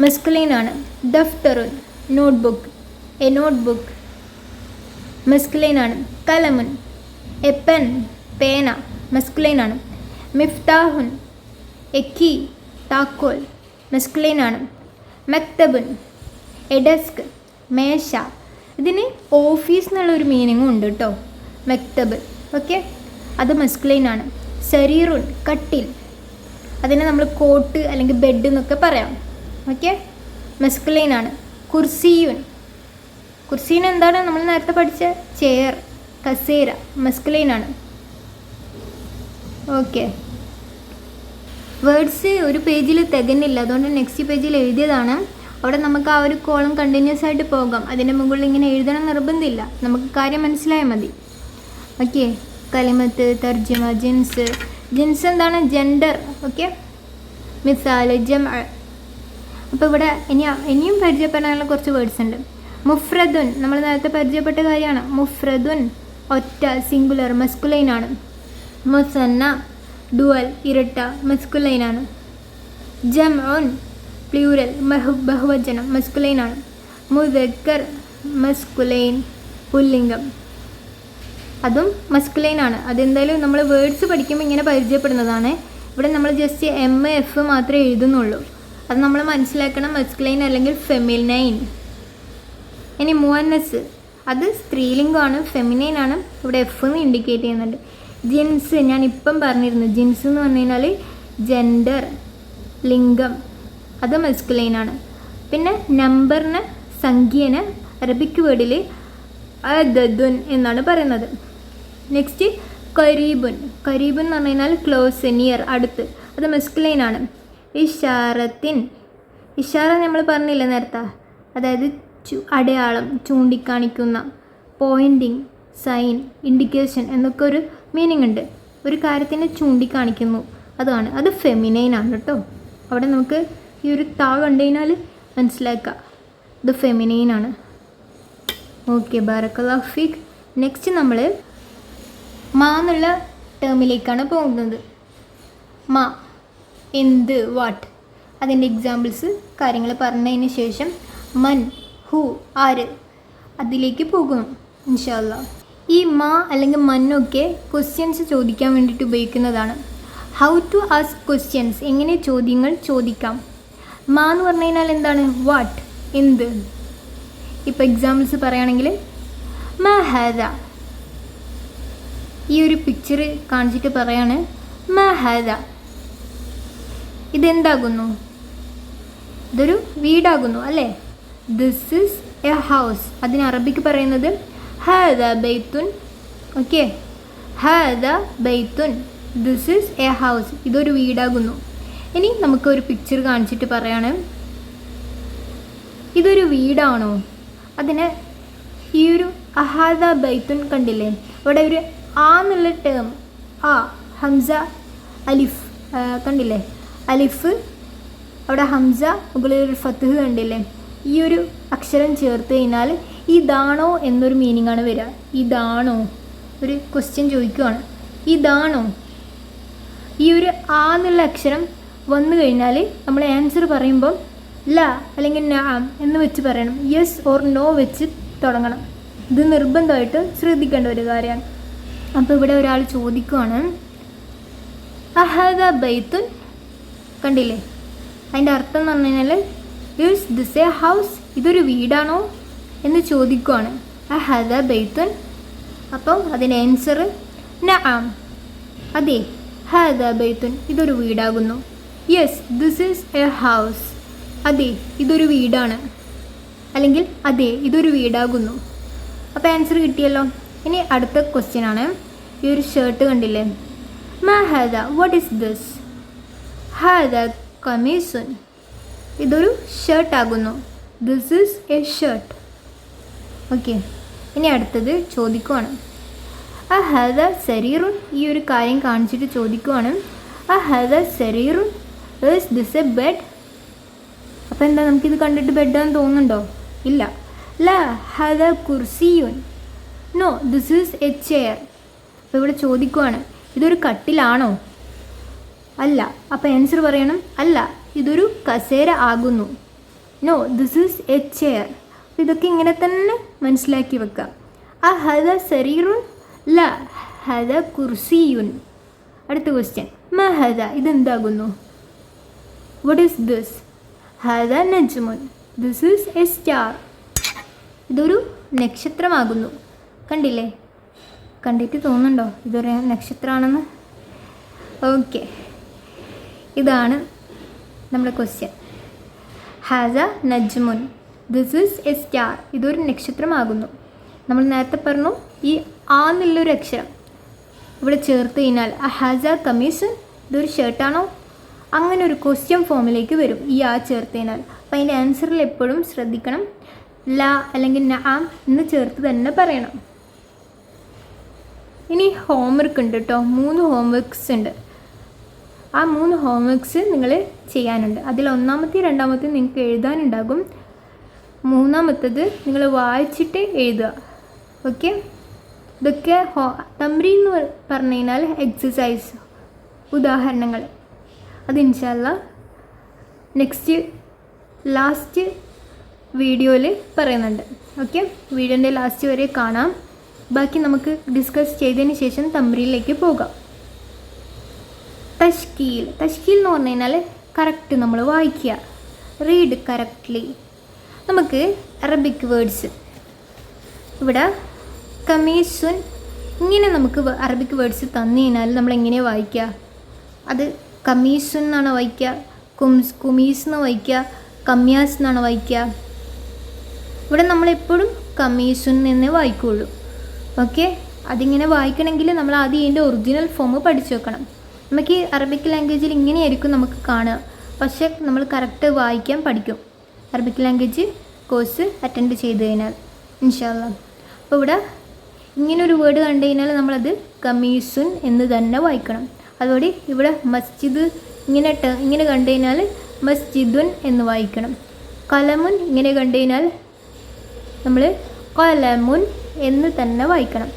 മസ്കുലൈൻ ആണ്. ദഫ്തറുൻ നോട്ട്ബുക്ക്, എ നോട്ട്ബുക്ക്, മസ്കുലൈൻ ആണ്. കലമുൻ എ പെൻ, പേന, മസ്കുലൈൻ ആണ്. മിഫ്താഹുൻ എ കീ, താക്കോൽ, മസ്കുലൈൻ ആണ്. മക്തബുൻ എ ഡെസ്ക്, മേശ. ഇതിന് ഓഫീസ് എന്നുള്ളൊരു മീനിങ്ങും ഉണ്ട് കേട്ടോ, മക്തബ്. ഓക്കെ, അത് മസ്കുലൈൻ ആണ്. സരീറുൻ കട്ടിൽ, അതിനെ നമ്മൾ കോട്ട് അല്ലെങ്കിൽ ബെഡ് എന്നൊക്കെ പറയാം. ഓക്കെ, മസ്കുലൈൻ ആണ്. കുർസീൻ എന്താണ്? നമ്മൾ നേരത്തെ പഠിച്ച ചെയർ, കസേര, മസ്കുലൈൻ ആണ്. ഓക്കെ, വേർഡ്സ് ഒരു പേജിൽ തികഞ്ഞില്ല, അതുകൊണ്ട് നെക്സ്റ്റ് പേജിൽ എഴുതിയതാണ്. അവിടെ നമുക്ക് ആ ഒരു കോളം കണ്ടിന്യൂസ് ആയിട്ട് പോകാം, അതിൻ്റെ മുകളിൽ ഇങ്ങനെ എഴുതണം നിർബന്ധമില്ല, നമുക്ക് കാര്യം മനസ്സിലായാൽ മതി. ഓക്കെ, കലിമത്ത്, തർജ്ജമ, ജിൻസ് എന്താണ്? ജെൻഡർ. ഓക്കെ, മിസാല്, അപ്പോൾ ഇവിടെ ഇനിയും പരിചയപ്പെടാനുള്ള കുറച്ച് വേർഡ്സ് ഉണ്ട്. മുഫ്രദുൻ നമ്മൾ നേരത്തെ പരിചയപ്പെട്ട കാര്യമാണ്. മുഫ്രദുൻ ഒറ്റ, സിംഗുലർ, മസ്കുലൈൻ ആണ്. മുസന്ന ഡുവൽ, ഇരട്ട, മസ്കുലൈൻ ആണ്. ജംഉൻ പ്ലൂരൽ, ബഹുവചനം, മസ്കുലൈൻ ആണ്. മുദക്കർ മസ്കുലൈൻ, പുല്ലിംഗം, അതും മസ്കുലൈൻ ആണ്. അതെന്തായാലും നമ്മൾ വേർഡ്സ് പഠിക്കുമ്പോൾ ഇങ്ങനെ പരിചയപ്പെടുന്നതാണ്. ഇവിടെ നമ്മൾ ജസ്റ്റ് MF മാത്രമേ എഴുതുന്നുള്ളൂ, അത് നമ്മൾ മനസ്സിലാക്കണം, മസ്കുലൈൻ അല്ലെങ്കിൽ ഫെമിനൈൻ. ഇനി മുഅന്നസ്, അത് സ്ത്രീലിംഗമാണ്, ഫെമിനൈനാണ്. ഇവിടെ എഫ് എന്ന് ഇൻഡിക്കേറ്റ് ചെയ്യുന്നുണ്ട്. ജിൻസ് ഞാൻ ഇപ്പം പറഞ്ഞിരുന്നു. ജിൻസ് എന്ന് പറഞ്ഞു കഴിഞ്ഞാൽ ജെൻഡർ, ലിംഗം, അത് മസ്കുലൈനാണ്. പിന്നെ നമ്പറിന്, സംഖ്യേന് അറബിക് വേർഡിൽ അദദുൻ എന്നാണ് പറയുന്നത്. നെക്സ്റ്റ് കരീബുൻ. കരീബുൻ എന്ന് പറഞ്ഞു കഴിഞ്ഞാൽ ക്ലോസ്, നിയർ, അടുത്ത്, അത് മസ്കുലൈനാണ്. ഇഷാറത്തിൻ. ഇഷാറ നമ്മൾ പറഞ്ഞില്ല നേരത്തെ, അതായത് അടയാളം, ചൂണ്ടിക്കാണിക്കുന്ന, പോയിൻറ്റിങ്, സൈൻ, ഇൻഡിക്കേഷൻ എന്നൊക്കെ ഒരു മീനിങ് ഉണ്ട്. ഒരു കാര്യത്തിനെ ചൂണ്ടിക്കാണിക്കുന്നു, അതാണ്. അത് ഫെമിനൈനാണ് കേട്ടോ. അവിടെ നമുക്ക് ഈ ഒരു താ കണ്ടു കഴിഞ്ഞാൽ മനസ്സിലാക്കുക ഇത് ഫെമിനൈനാണ്. ഓക്കെ, ബാറക്കല്ലാഹു ഫീക്ക്. നെക്സ്റ്റ് നമ്മൾ മാ എന്നുള്ള ടേമിലേക്കാണ് പോകുന്നത്. മാ, എന്ത്, വാട്ട്, അതിൻ്റെ എക്സാമ്പിൾസ് കാര്യങ്ങൾ പറഞ്ഞതിന് ശേഷം മൻ, ഹു, ആര്, അതിലേക്ക് പോകുന്നു ഇൻഷാ അല്ലാഹ്. ഈ മാ അല്ലെങ്കിൽ മന്നൊക്കെ ക്വസ്റ്റ്യൻസ് ചോദിക്കാൻ വേണ്ടിയിട്ട് ഉപയോഗിക്കുന്നതാണ്. ഹൗ ടു ആസ്ക് ക്വസ്റ്റ്യൻസ്, എങ്ങനെ ചോദ്യങ്ങൾ ചോദിക്കാം. മാ എന്ന് പറഞ്ഞു കഴിഞ്ഞാൽ എന്താണ്? വാട്ട്, എന്ത്. ഇപ്പോൾ എക്സാമ്പിൾസ് പറയുകയാണെങ്കിൽ മാ ഹാദ, ഈ ഒരു പിക്ചർ കാണിച്ചിട്ട് പറയാണ് മാ ഹാദ, ഇതെന്താകുന്നു? ഇതൊരു വീടാകുന്നു അല്ലേ? This is a house. അതിന് അറബിക്ക് പറയുന്നത് ഹാദ ബൈത്തുൻ. ഓക്കെ, ഹാദ ബൈത്തുൻ, ദിസ് ഈസ് എ ഹൗസ്, ഇതൊരു വീടാകുന്നു. ഇനി നമുക്കൊരു പിക്ചർ കാണിച്ചിട്ട് പറയാണ് ഇതൊരു വീടാണോ? അതിന് ഈ ഒരു അഹാദ ബൈത്തുൻ കണ്ടില്ലേ, അവിടെ ഒരു ആ എന്നുള്ള ടേം, ആ, ഹംസ, അലിഫ് കണ്ടില്ലേ, അലിഫ്, അവിടെ ഹംസ, മുകളിൽ ഒരു ഫത്ത്ഹ് കണ്ടില്ലേ. ഈ ഒരു അക്ഷരം ചേർത്ത് കഴിഞ്ഞാൽ ഇതാണോ എന്നൊരു മീനിങ് ആണ് വരിക. ഇതാണോ, ഒരു ക്വസ്റ്റ്യൻ ചോദിക്കുകയാണ്, ഇതാണോ. ഈ ഒരു ആ എന്നുള്ള അക്ഷരം വന്നു കഴിഞ്ഞാൽ നമ്മൾ ആൻസർ പറയുമ്പോൾ ല അല്ലെങ്കിൽ നഅം എന്ന് വെച്ച് പറയണം. യെസ് ഓർ നോ വെച്ച് തുടങ്ങണം. ഇത് നിർബന്ധമായിട്ട് ശ്രദ്ധിക്കേണ്ട ഒരു കാര്യമാണ്. അപ്പോൾ ഇവിടെ ഒരാൾ ചോദിക്കുകയാണ് അഹദ ബൈത്തുൻ, കണ്ടില്ലേ, അതിൻ്റെ അർത്ഥം എന്ന് പറഞ്ഞു കഴിഞ്ഞാൽ ഈസ് ദിസ് എ ഹൗസ്, ഇതൊരു വീടാണോ എന്ന് ചോദിക്കുകയാണ്. അഹദ ബൈത്തുൻ. അപ്പം അതിൻ്റെ ആൻസർ നഅം, അതെ, ഹദ ബൈത്തുൻ, ഇതൊരു വീടാകുന്നു. Yes, this is a house, അതെ, ഇതൊരു വീടാണ്, അല്ലെങ്കിൽ അതെ, ഇതൊരു വീടാകുന്നു. അപ്പോൾ ആൻസർ കിട്ടിയല്ലോ. ഇനി അടുത്ത ക്വസ്റ്റ്യൻ ആണ്. ഈ ഒരു ഷർട്ട് കണ്ടില്ലേ, മാ ഹാദ, വാട്ട് ഈസ് ദിസ്? ഹാദ കമീസുൻ, ഇതൊരു ഷർട്ടാകുന്നു. This is a shirt. Okay, ഇനി അടുത്തത് ചോദിക്കുവാണ് അഹദ സരീറുൻ. ഈ ഒരു കാര്യം കാണിച്ചിട്ട് ചോദിക്കുവാണ് അഹദ സരീറുൻ, ഈസ് ദിസ് എ ബെഡ്. അപ്പോൾ എന്താ, നമുക്കിത് കണ്ടിട്ട് ബെഡാന്ന് തോന്നുന്നുണ്ടോ? ഇല്ല. ല ഹദ കുർസിയുൻ, no, this is a chair. അപ്പോൾ ഇവിടെ ചോദിക്കുവാണ് ഇതൊരു കട്ടിലാണോ? അല്ല. അപ്പോൾ ആൻസർ പറയണം അല്ല, ഇതൊരു കസേര ആകുന്നു. No, this is a chair. അപ്പോൾ ഇതൊക്കെ ഇങ്ങനെ തന്നെ മനസ്സിലാക്കി വെക്കാം. അഹദ സരീറുൻ, ല ഹദ കുർസിയുൻ. അടുത്ത ക്വസ്റ്റ്യൻ മാ ഹദ, ഇതെന്താകുന്നു? What is this? ഹദ നജ്മുൻ, ദിസ് ഈസ് എ സ്റ്റാർ. ഇതൊരു നക്ഷത്രമാകുന്നു. കണ്ടില്ലേ, കണ്ടിട്ട് തോന്നുന്നുണ്ടോ ഇതൊരു നക്ഷത്രമാണെന്ന്? ഓക്കെ, ഇതാണ് നമ്മുടെ ക്വസ്റ്റ്യൻ. ഹാസ നജ്മുൻ, ദിസ് ഈസ് എ സ്റ്റാർ, ഇതൊരു നക്ഷത്രമാകുന്നു. നമ്മൾ നേരത്തെ പറഞ്ഞു ഈ ആ എന്നുള്ളൊരു അക്ഷരം ഇവിടെ ചേർത്ത് കഴിഞ്ഞാൽ ഹാസ കമീസുൻ, ഇതൊരു ഷർട്ടാണോ, അങ്ങനെ ഒരു ക്വസ്റ്റ്യൻ ഫോമിലേക്ക് വരും ഈ ആ ചേർത്ത് കഴിഞ്ഞാൽ. അപ്പോൾ അതിൻ്റെ ആൻസറിൽ എപ്പോഴും ശ്രദ്ധിക്കണം, ല അല്ലെങ്കിൽ നഅം എന്ന് ചേർത്ത് തന്നെ പറയണം. ഇനി ഹോംവർക്ക് ഉണ്ട് കേട്ടോ, 3 ഹോംവർക്ക്സ് ഉണ്ട്. ആ 3 ഹോംവർക്ക്സ് നിങ്ങൾ ചെയ്യാനുണ്ട്. അതിൽ ഒന്നാമത്തെയും രണ്ടാമത്തെയും നിങ്ങൾക്ക് എഴുതാനുണ്ടാകും. മൂന്നാമത്തത് നിങ്ങൾ വായിച്ചിട്ട് എഴുതുക. ഓക്കെ, ഇതൊക്കെ തംരീൻ എന്ന് പറഞ്ഞു കഴിഞ്ഞാൽ എക്സസൈസ്, ഉദാഹരണങ്ങൾ. അത് ഇൻഷാ അല്ലാഹ് നെക്സ്റ്റ് ലാസ്റ്റ് വീഡിയോയിൽ പറയുന്നുണ്ട്. ഓക്കെ, വീഡിയോൻ്റെ ലാസ്റ്റ് വരെ കാണാം. ബാക്കി നമുക്ക് ഡിസ്കസ് ചെയ്തതിന് ശേഷം തംരീനിലേക്ക് പോകാം. തഷ്കീൽ. തഷ്കീൽ എന്ന് പറഞ്ഞു കഴിഞ്ഞാൽ കറക്റ്റ് നമ്മൾ വായിക്കുക, റീഡ് കറക്റ്റ്ലി. നമുക്ക് അറബിക് വേർഡ്സ് ഇവിടെ കമീസുൻ ഇങ്ങനെ നമുക്ക് അറബിക് വേർഡ്സ് തന്നു കഴിഞ്ഞാൽ നമ്മൾ എങ്ങനെയാണ് വായിക്കുക? അത് കമീസുൻ എന്നാണ് വായിക്കുക, കുമീസ് എന്ന് വായിക്കുക, കമ്യാസ് എന്നാണ് വായിക്കുക? ഇവിടെ നമ്മളെപ്പോഴും കമീസുൻ എന്നേ വായിക്കുള്ളൂ. ഓക്കെ, അതിങ്ങനെ വായിക്കണമെങ്കിൽ നമ്മൾ ആദ്യം ഇതിൻ്റെ ഒറിജിനൽ ഫോം പഠിച്ചു വെക്കണം. നമുക്ക് അറബിക് ലാംഗ്വേജിൽ ഇങ്ങനെയായിരിക്കും നമുക്ക് കാണുക, പക്ഷേ നമ്മൾ കറക്റ്റ് വായിക്കാൻ പഠിക്കും അറബിക് ലാംഗ്വേജ് കോഴ്സ് അറ്റൻഡ് ചെയ്ത് കഴിഞ്ഞാൽ ഇൻഷാ അല്ലാഹ്. അപ്പോൾ ഇവിടെ ഇങ്ങനൊരു വേർഡ് കണ്ടു കഴിഞ്ഞാൽ നമ്മളത് കമീസുൻ എന്ന് തന്നെ വായിക്കണം. അതോടെ ഇവിടെ മസ്ജിദ് ഇങ്ങനെ കണ്ടു കഴിഞ്ഞാൽ മസ്ജിദുൻ എന്ന് വായിക്കണം. കലമുൻ ഇങ്ങനെ കണ്ടു കഴിഞ്ഞാൽ നമ്മൾ കലമുൻ എന്ന് തന്നെ വായിക്കണം.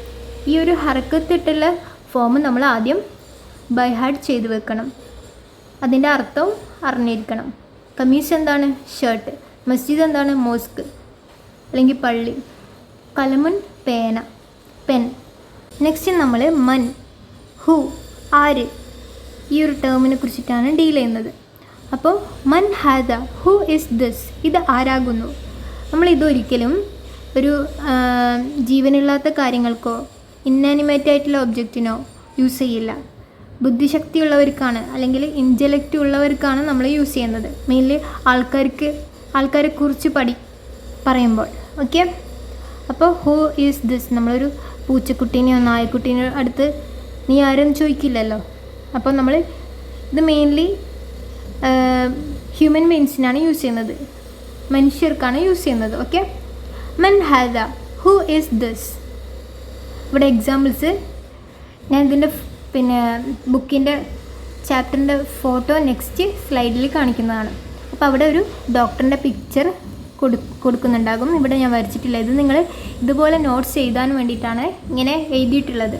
ഈ ഒരു ഹർക്കത്തിട്ടുള്ള ഫോം നമ്മൾ ആദ്യം ബൈ ഹാർട്ട് ചെയ്ത് വെക്കണം. അതിൻ്റെ അർത്ഥവും അറിഞ്ഞിരിക്കണം. കമീസ് എന്താണ്? ഷർട്ട്. മസ്ജിദ് എന്താണ്? മോസ്ക് അല്ലെങ്കിൽ പള്ളി. കലമുൻ പേന, പെൻ. നെക്സ്റ്റ് നമ്മൾ മൻ, ഹു, ആര്, ഈ ഒരു ടേമിനെ കുറിച്ചിട്ടാണ് ഡീൽ ചെയ്യുന്നത്. അപ്പോൾ മൻ ഹാദ, ഹു ഇസ് ദിസ്, ഇത് ആരാകുന്നു. നമ്മൾ ഇതൊരിക്കലും ഒരു ജീവനില്ലാത്ത കാര്യങ്ങൾക്കോ ഇന്നാനിമേറ്റ് ആയിട്ടുള്ള ഒബ്ജക്റ്റിനോ യൂസ് ചെയ്യില്ല. ബുദ്ധിശക്തിയുള്ളവർക്കാണ് അല്ലെങ്കിൽ ഇൻ്റലക്റ്റ് ഉള്ളവർക്കാണ് നമ്മൾ യൂസ് ചെയ്യുന്നത്, മെയിൻലി ആൾക്കാരെക്കുറിച്ച് പറയുമ്പോൾ. ഓക്കെ, അപ്പോൾ ഹു ഈസ് ദിസ്, നമ്മളൊരു പൂച്ചക്കുട്ടീനെയോ നായക്കുട്ടീനെയോ അടുത്ത് നീ ആരും ചോദിക്കില്ലല്ലോ. അപ്പോൾ നമ്മൾ ഇത് മെയിൻലി ഹ്യൂമൻ ബീങ്സിനാണ് യൂസ് ചെയ്യുന്നത്, മനുഷ്യർക്കാണ് യൂസ് ചെയ്യുന്നത്. ഓക്കെ, മൻ ഹാദ, ഹു ഈസ് ദിസ്. ഇവിടെ എക്സാമ്പിൾസ് ഞാൻ ഇതിൻ്റെ ബുക്കിൻ്റെ ചാപ്റ്ററിൻ്റെ ഫോട്ടോ നെക്സ്റ്റ് സ്ലൈഡിൽ കാണിക്കുന്നതാണ്. അപ്പോൾ അവിടെ ഒരു ഡോക്ടറിൻ്റെ പിക്ചർ കൊടുക്കുന്നുണ്ടാകും. ഇവിടെ ഞാൻ വരച്ചിട്ടില്ല, ഇത് നിങ്ങൾ ഇതുപോലെ നോട്ട്സ് എഴുതാൻ വേണ്ടിയിട്ടാണ് ഇങ്ങനെ എഴുതിയിട്ടുള്ളത്.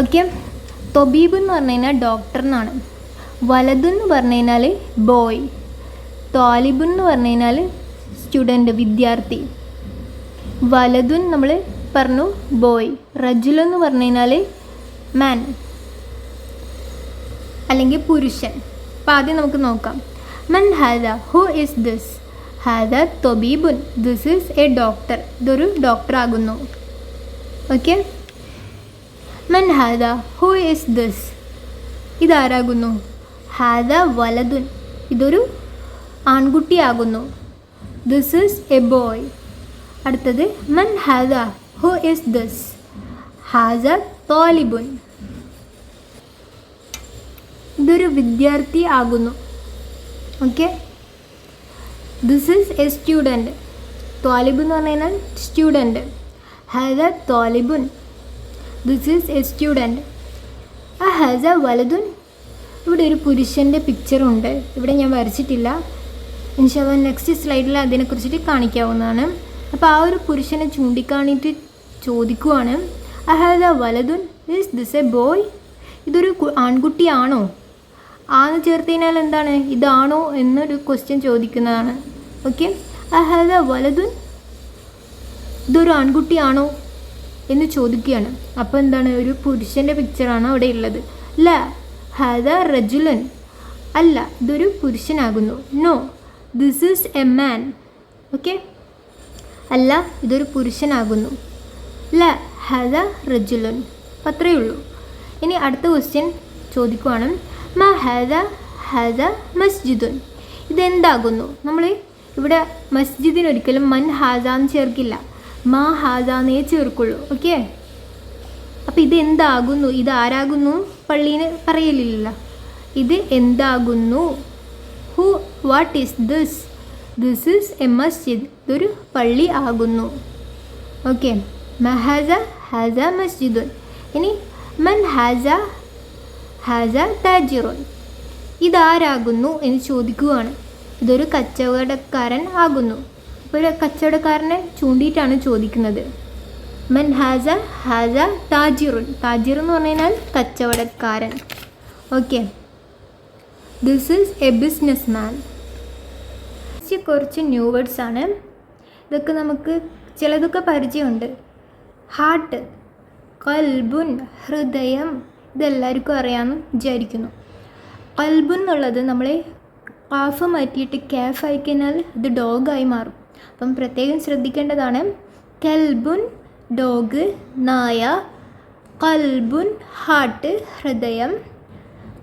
ഓക്കെ, തൊബീബ് എന്ന് പറഞ്ഞു കഴിഞ്ഞാൽ ഡോക്ടർ എന്നാണ്. വലതു എന്ന് പറഞ്ഞു കഴിഞ്ഞാൽ ബോയ്. താലിബ് എന്ന് പറഞ്ഞു കഴിഞ്ഞാൽ സ്റ്റുഡൻറ്റ്, വിദ്യാർത്ഥി. വലതുൻ നമ്മൾ പറഞ്ഞു ബോയ്. റജുലു എന്ന് പറഞ്ഞു കഴിഞ്ഞാൽ മാൻ അല്ലെങ്കിൽ പുരുഷൻ. അപ്പോൾ ആദ്യം നമുക്ക് നോക്കാം. മൻ ഹാദ, ഹു ഇസ് ദിസ്. ഹാദ തൊബീബുൻ, ദിസ് ഈസ് എ ഡോക്ടർ, ഇതൊരു ഡോക്ടർ ആകുന്നു. ഓക്കെ, മൻ ഹാദ, ഹു ഇസ് ദിസ്, ഇതാരാകുന്നു. ഹാദ വലതുൻ, ഇതൊരു ആൺകുട്ടിയാകുന്നു. This is a boy. അടുത്തത് മൻ ഹാദ, ഹു ഇസ് ദിസ്. ഹാദ താലിബുൻ, ഇതൊരു വിദ്യാർത്ഥി ആകുന്നു. Okay, this is A student. Talib എന്ന് പറഞ്ഞു കഴിഞ്ഞാൽ സ്റ്റുഡൻറ്റ്. ഹാദ താലിബുൻ, ദിസ് ഈസ് എ സ്റ്റുഡൻറ്റ്. ഹാദ വലതുൻ, ഇവിടെ ഒരു പുരുഷൻ്റെ പിക്ചറുണ്ട്, ഇവിടെ ഞാൻ വരച്ചിട്ടില്ല. ഇൻഷാ അല്ലാഹ് നെക്സ്റ്റ് സ്ലൈഡിൽ അതിനെക്കുറിച്ചിട്ട് കാണിക്കാവുന്നതാണ്. അപ്പോൾ ആ ഒരു പുരുഷനെ ചൂണ്ടിക്കാണിയിട്ട് ചോദിക്കുവാണ്, ഹാദ വലതുൻ, ഈസ് ദിസ് എ ബോയ്, ഇതൊരു ആൺകുട്ടിയാണോ. ആന്ന് ചേർത്ത് കഴിഞ്ഞാൽ എന്താണ്, ഇതാണോ എന്നൊരു ക്വസ്റ്റ്യൻ ചോദിക്കുന്നതാണ്. ഓക്കെ, ഹാദ വലതുൻ, ഇതൊരു ആൺകുട്ടിയാണോ എന്ന് ചോദിക്കുകയാണ്. അപ്പോൾ എന്താണ്, ഒരു പുരുഷൻ്റെ പിക്ചറാണ് അവിടെ ഉള്ളത്. ല ഹാദ റജുലൻ, അല്ല ഇതൊരു പുരുഷനാകുന്നു. No, this is a man. Okay, അല്ല ഇതൊരു പുരുഷനാകുന്നു. ല ഹാദ റജുലൻ, അത്രയേ ഉള്ളൂ. ഇനി അടുത്ത ക്വസ്റ്റ്യൻ ചോദിക്കുവാണ്, മാ ഹാദ. ഹാദ മസ്ജിദുൻ, ഇതെന്താകുന്നു. നമ്മൾ ഇവിടെ മസ്ജിദിന് ഒരിക്കലും മൻ ഹാദാന്ന് ചേർക്കില്ല, മാ ഹാദാന്നേ ചേർക്കുള്ളൂ. ഓക്കെ, അപ്പോൾ ഇത് എന്താകുന്നു, ഇത് ആരാകുന്നു, പള്ളീന് പറയലില്ല. ഇത് എന്താകുന്നു. Who, what is this. This is a മസ്ജിദ്, ഇതൊരു പള്ളി ആകുന്നു. ഓക്കെ, മഹാസ ഹാസ മസ്ജിദുൻ. ഇനി മൻ ഹാസ. ഹാസ താജിറുൻ, ഇതാരാകുന്നു എന്ന് ചോദിക്കുകയാണ്. ഇതൊരു കച്ചവടക്കാരൻ ആകുന്നു. അപ്പോൾ ഒരു കച്ചവടക്കാരനെ ചൂണ്ടിയിട്ടാണ് ചോദിക്കുന്നത്. മൻ ഹാസ. ഹാസ താജിറുൻ, താജിർ എന്ന് പറഞ്ഞു കഴിഞ്ഞാൽ കച്ചവടക്കാരൻ. Okay, this is a business man. കുറച്ച് ന്യൂ വേർഡ്സ് ആണ്, ഇതൊക്കെ നമുക്ക് ചിലതൊക്കെ പരിചയമുണ്ട്. ഹാർട്ട്, കൽബുൻ, ഹൃദയം, ഇതെല്ലാവർക്കും അറിയാമെന്ന് വിചാരിക്കുന്നു. കൽബുൻ എന്നുള്ളത് നമ്മൾ കാഫ് മാറ്റിയിട്ട് കാഫ് ആയി കഴിഞ്ഞാൽ ഇത് ഡോഗായി മാറും. അപ്പം പ്രത്യേകം ശ്രദ്ധിക്കേണ്ടതാണ്. കൽബുൻ ഡോഗ് നായ, കൽബുൻ ഹാർട്ട് ഹൃദയം,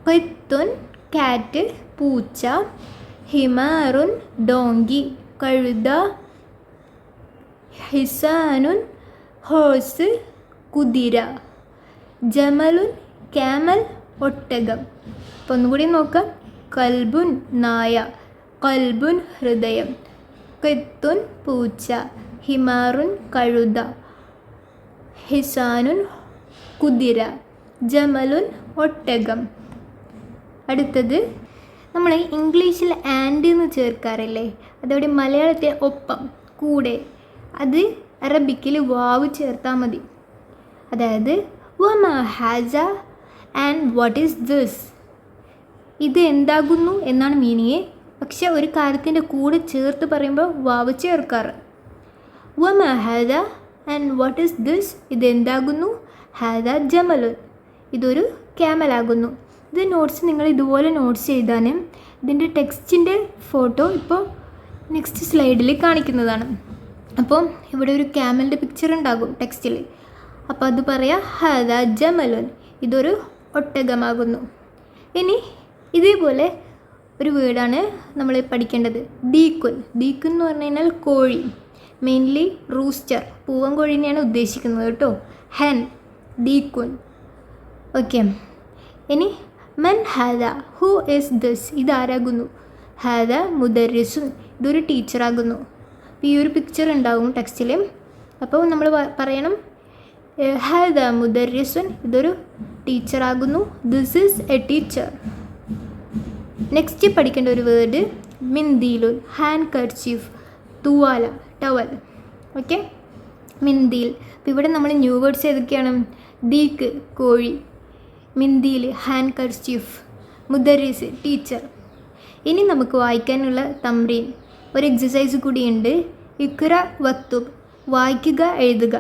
ഖിത്തുൻ കാറ്റ് പൂച്ച, ഹിമാറുൻ ഡോങ്കി കഴുത, ഹിസാനുൻ ഹോഴ്സ് കുതിര, ജമലുൻ ക്യാമൽ ഒട്ടകം. അപ്പോൾ ഒന്നുകൂടി നോക്കാം. കൽബുൻ നായ, കൽബുൻ ഹൃദയം, ഖിത്തുൻ പൂച്ച, ഹിമാറുൻ കഴുത, ഹിസാനുൻ കുതിര, ജമലുൻ ഒട്ടകം. അടുത്തത് നമ്മൾ ഇംഗ്ലീഷിൽ ആൻഡ് എന്ന് ചേർക്കാറില്ലേ, അതോടെ മലയാളത്തിൽ ഒപ്പം കൂടെ, അത് അറബിക്കിൽ വാവ് ചേർത്താൽ മതി. അതായത് വമാ ഹാസ ആൻഡ് വാട്ട് ഈസ് ദിസ്, ഇത് എന്താകുന്നു എന്നാണ് മീനിങ്. പക്ഷെ ഒരു കാര്യത്തിൻ്റെ കൂടെ ചേർത്ത് പറയുമ്പോൾ വാവ് ചേർക്കാറ്. വമാ ഹാദ ആൻഡ് വാട്ട് ഈസ് ദിസ്, ഇത് എന്താകുന്നു. ഹാദ ജമലുൻ, ഇതൊരു ക്യാമലാകുന്നു. ഇത് നോട്ട്സ് നിങ്ങൾ ഇതുപോലെ നോട്ട്സ് ചെയ്താനും ഇതിൻ്റെ ടെക്സ്റ്റിൻ്റെ ഫോട്ടോ ഇപ്പോൾ നെക്സ്റ്റ് സ്ലൈഡിൽ കാണിക്കുന്നതാണ്. അപ്പോൾ ഇവിടെ ഒരു ക്യാമലിൻ്റെ പിക്ചർ ഉണ്ടാകും ടെക്സ്റ്റിൽ. അപ്പോൾ അത് പറയാം ഹാദ ജമലുൻ, ഇതൊരു ഒട്ടകമാകുന്നു. ഇനി ഇതേപോലെ ഒരു വേർഡാണ് നമ്മൾ പഠിക്കേണ്ടത്, ദീക്കുൻ. ദീക്കുൻ എന്ന് പറഞ്ഞു കഴിഞ്ഞാൽ കോഴി, മെയിൻലി റൂസ്റ്റർ, പൂവൻ കോഴീനെയാണ് ഉദ്ദേശിക്കുന്നത് കേട്ടോ. ഹെൻ, ദീക്കുൻ. ഓക്കെ. ഇനി മൻ ഹാദ, ഹൂ ഈസ് ദിസ്, ഇതാരാകുന്നു. ഹാദ മുദരിസുൻ, ഇതൊരു ടീച്ചറാകുന്നു. അപ്പോൾ ഈ ഒരു പിക്ചർ ഉണ്ടാകും ടെക്സ്റ്റിൽ. അപ്പോൾ നമ്മൾ പറയണം ഹാദ മുദരിസുൻ, ഇതൊരു ടീച്ചറാകുന്നു. This is a teacher. Next പഠിക്കേണ്ട ഒരു വേർഡ് മിന്ദീലുൻ, ഹാൻഡ് കർച്ചീഫ്, തുവാല, ടവൽ. ഓക്കെ, മിന്ദീൽ. അപ്പോൾ ഇവിടെ നമ്മൾ ന്യൂ വേർഡ്സ് ഏതൊക്കെയാണ്. ദീക്ക് കോഴി, മിന്ദീൽ ഹാൻഡ് കർച്ചീഫ്, മുദരിസ് ടീച്ചർ. ഇനി നമുക്ക് വായിക്കാനുള്ള തമ്രീൻ ഒരു എക്സസൈസ് കൂടിയുണ്ട്. ഇഖ്റ വക്തുബ്, വായിക്കുക എഴുതുക.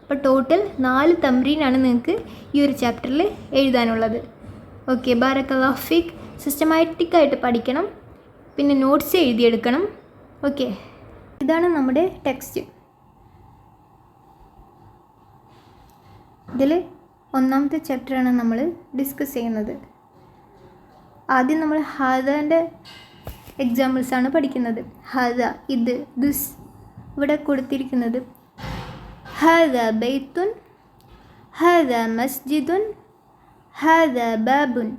അപ്പോൾ ടോട്ടൽ 4 തമ്രീനാണ് നിങ്ങൾക്ക് ഈ ഒരു ചാപ്റ്ററിൽ എഴുതാനുള്ളത്. ഓക്കെ, ബാറക്കല്ലാഹു ഫീക്ക്. സിസ്റ്റമാറ്റിക്കായിട്ട് പഠിക്കണം, പിന്നെ നോട്ട്സ് എഴുതിയെടുക്കണം. ഓക്കെ, ഇതാണ് നമ്മുടെ ടെക്സ്റ്റ്. ഇതിൽ ഒന്നാമത്തെ ചാപ്റ്ററാണ് നമ്മൾ ഡിസ്കസ് ചെയ്യുന്നത്. ആദ്യം നമ്മൾ ഹാദാൻ്റെ എക്സാമ്പിൾസാണ് പഠിക്കുന്നത്. ഹാദ, ഇത്, ദിസ്. ഇവിടെ കൊടുത്തിരിക്കുന്നത് ഹാദ ബൈത്തുൻ, ഹാദ മസ്ജിദുൻ, ഹാദ ബാബുൻ.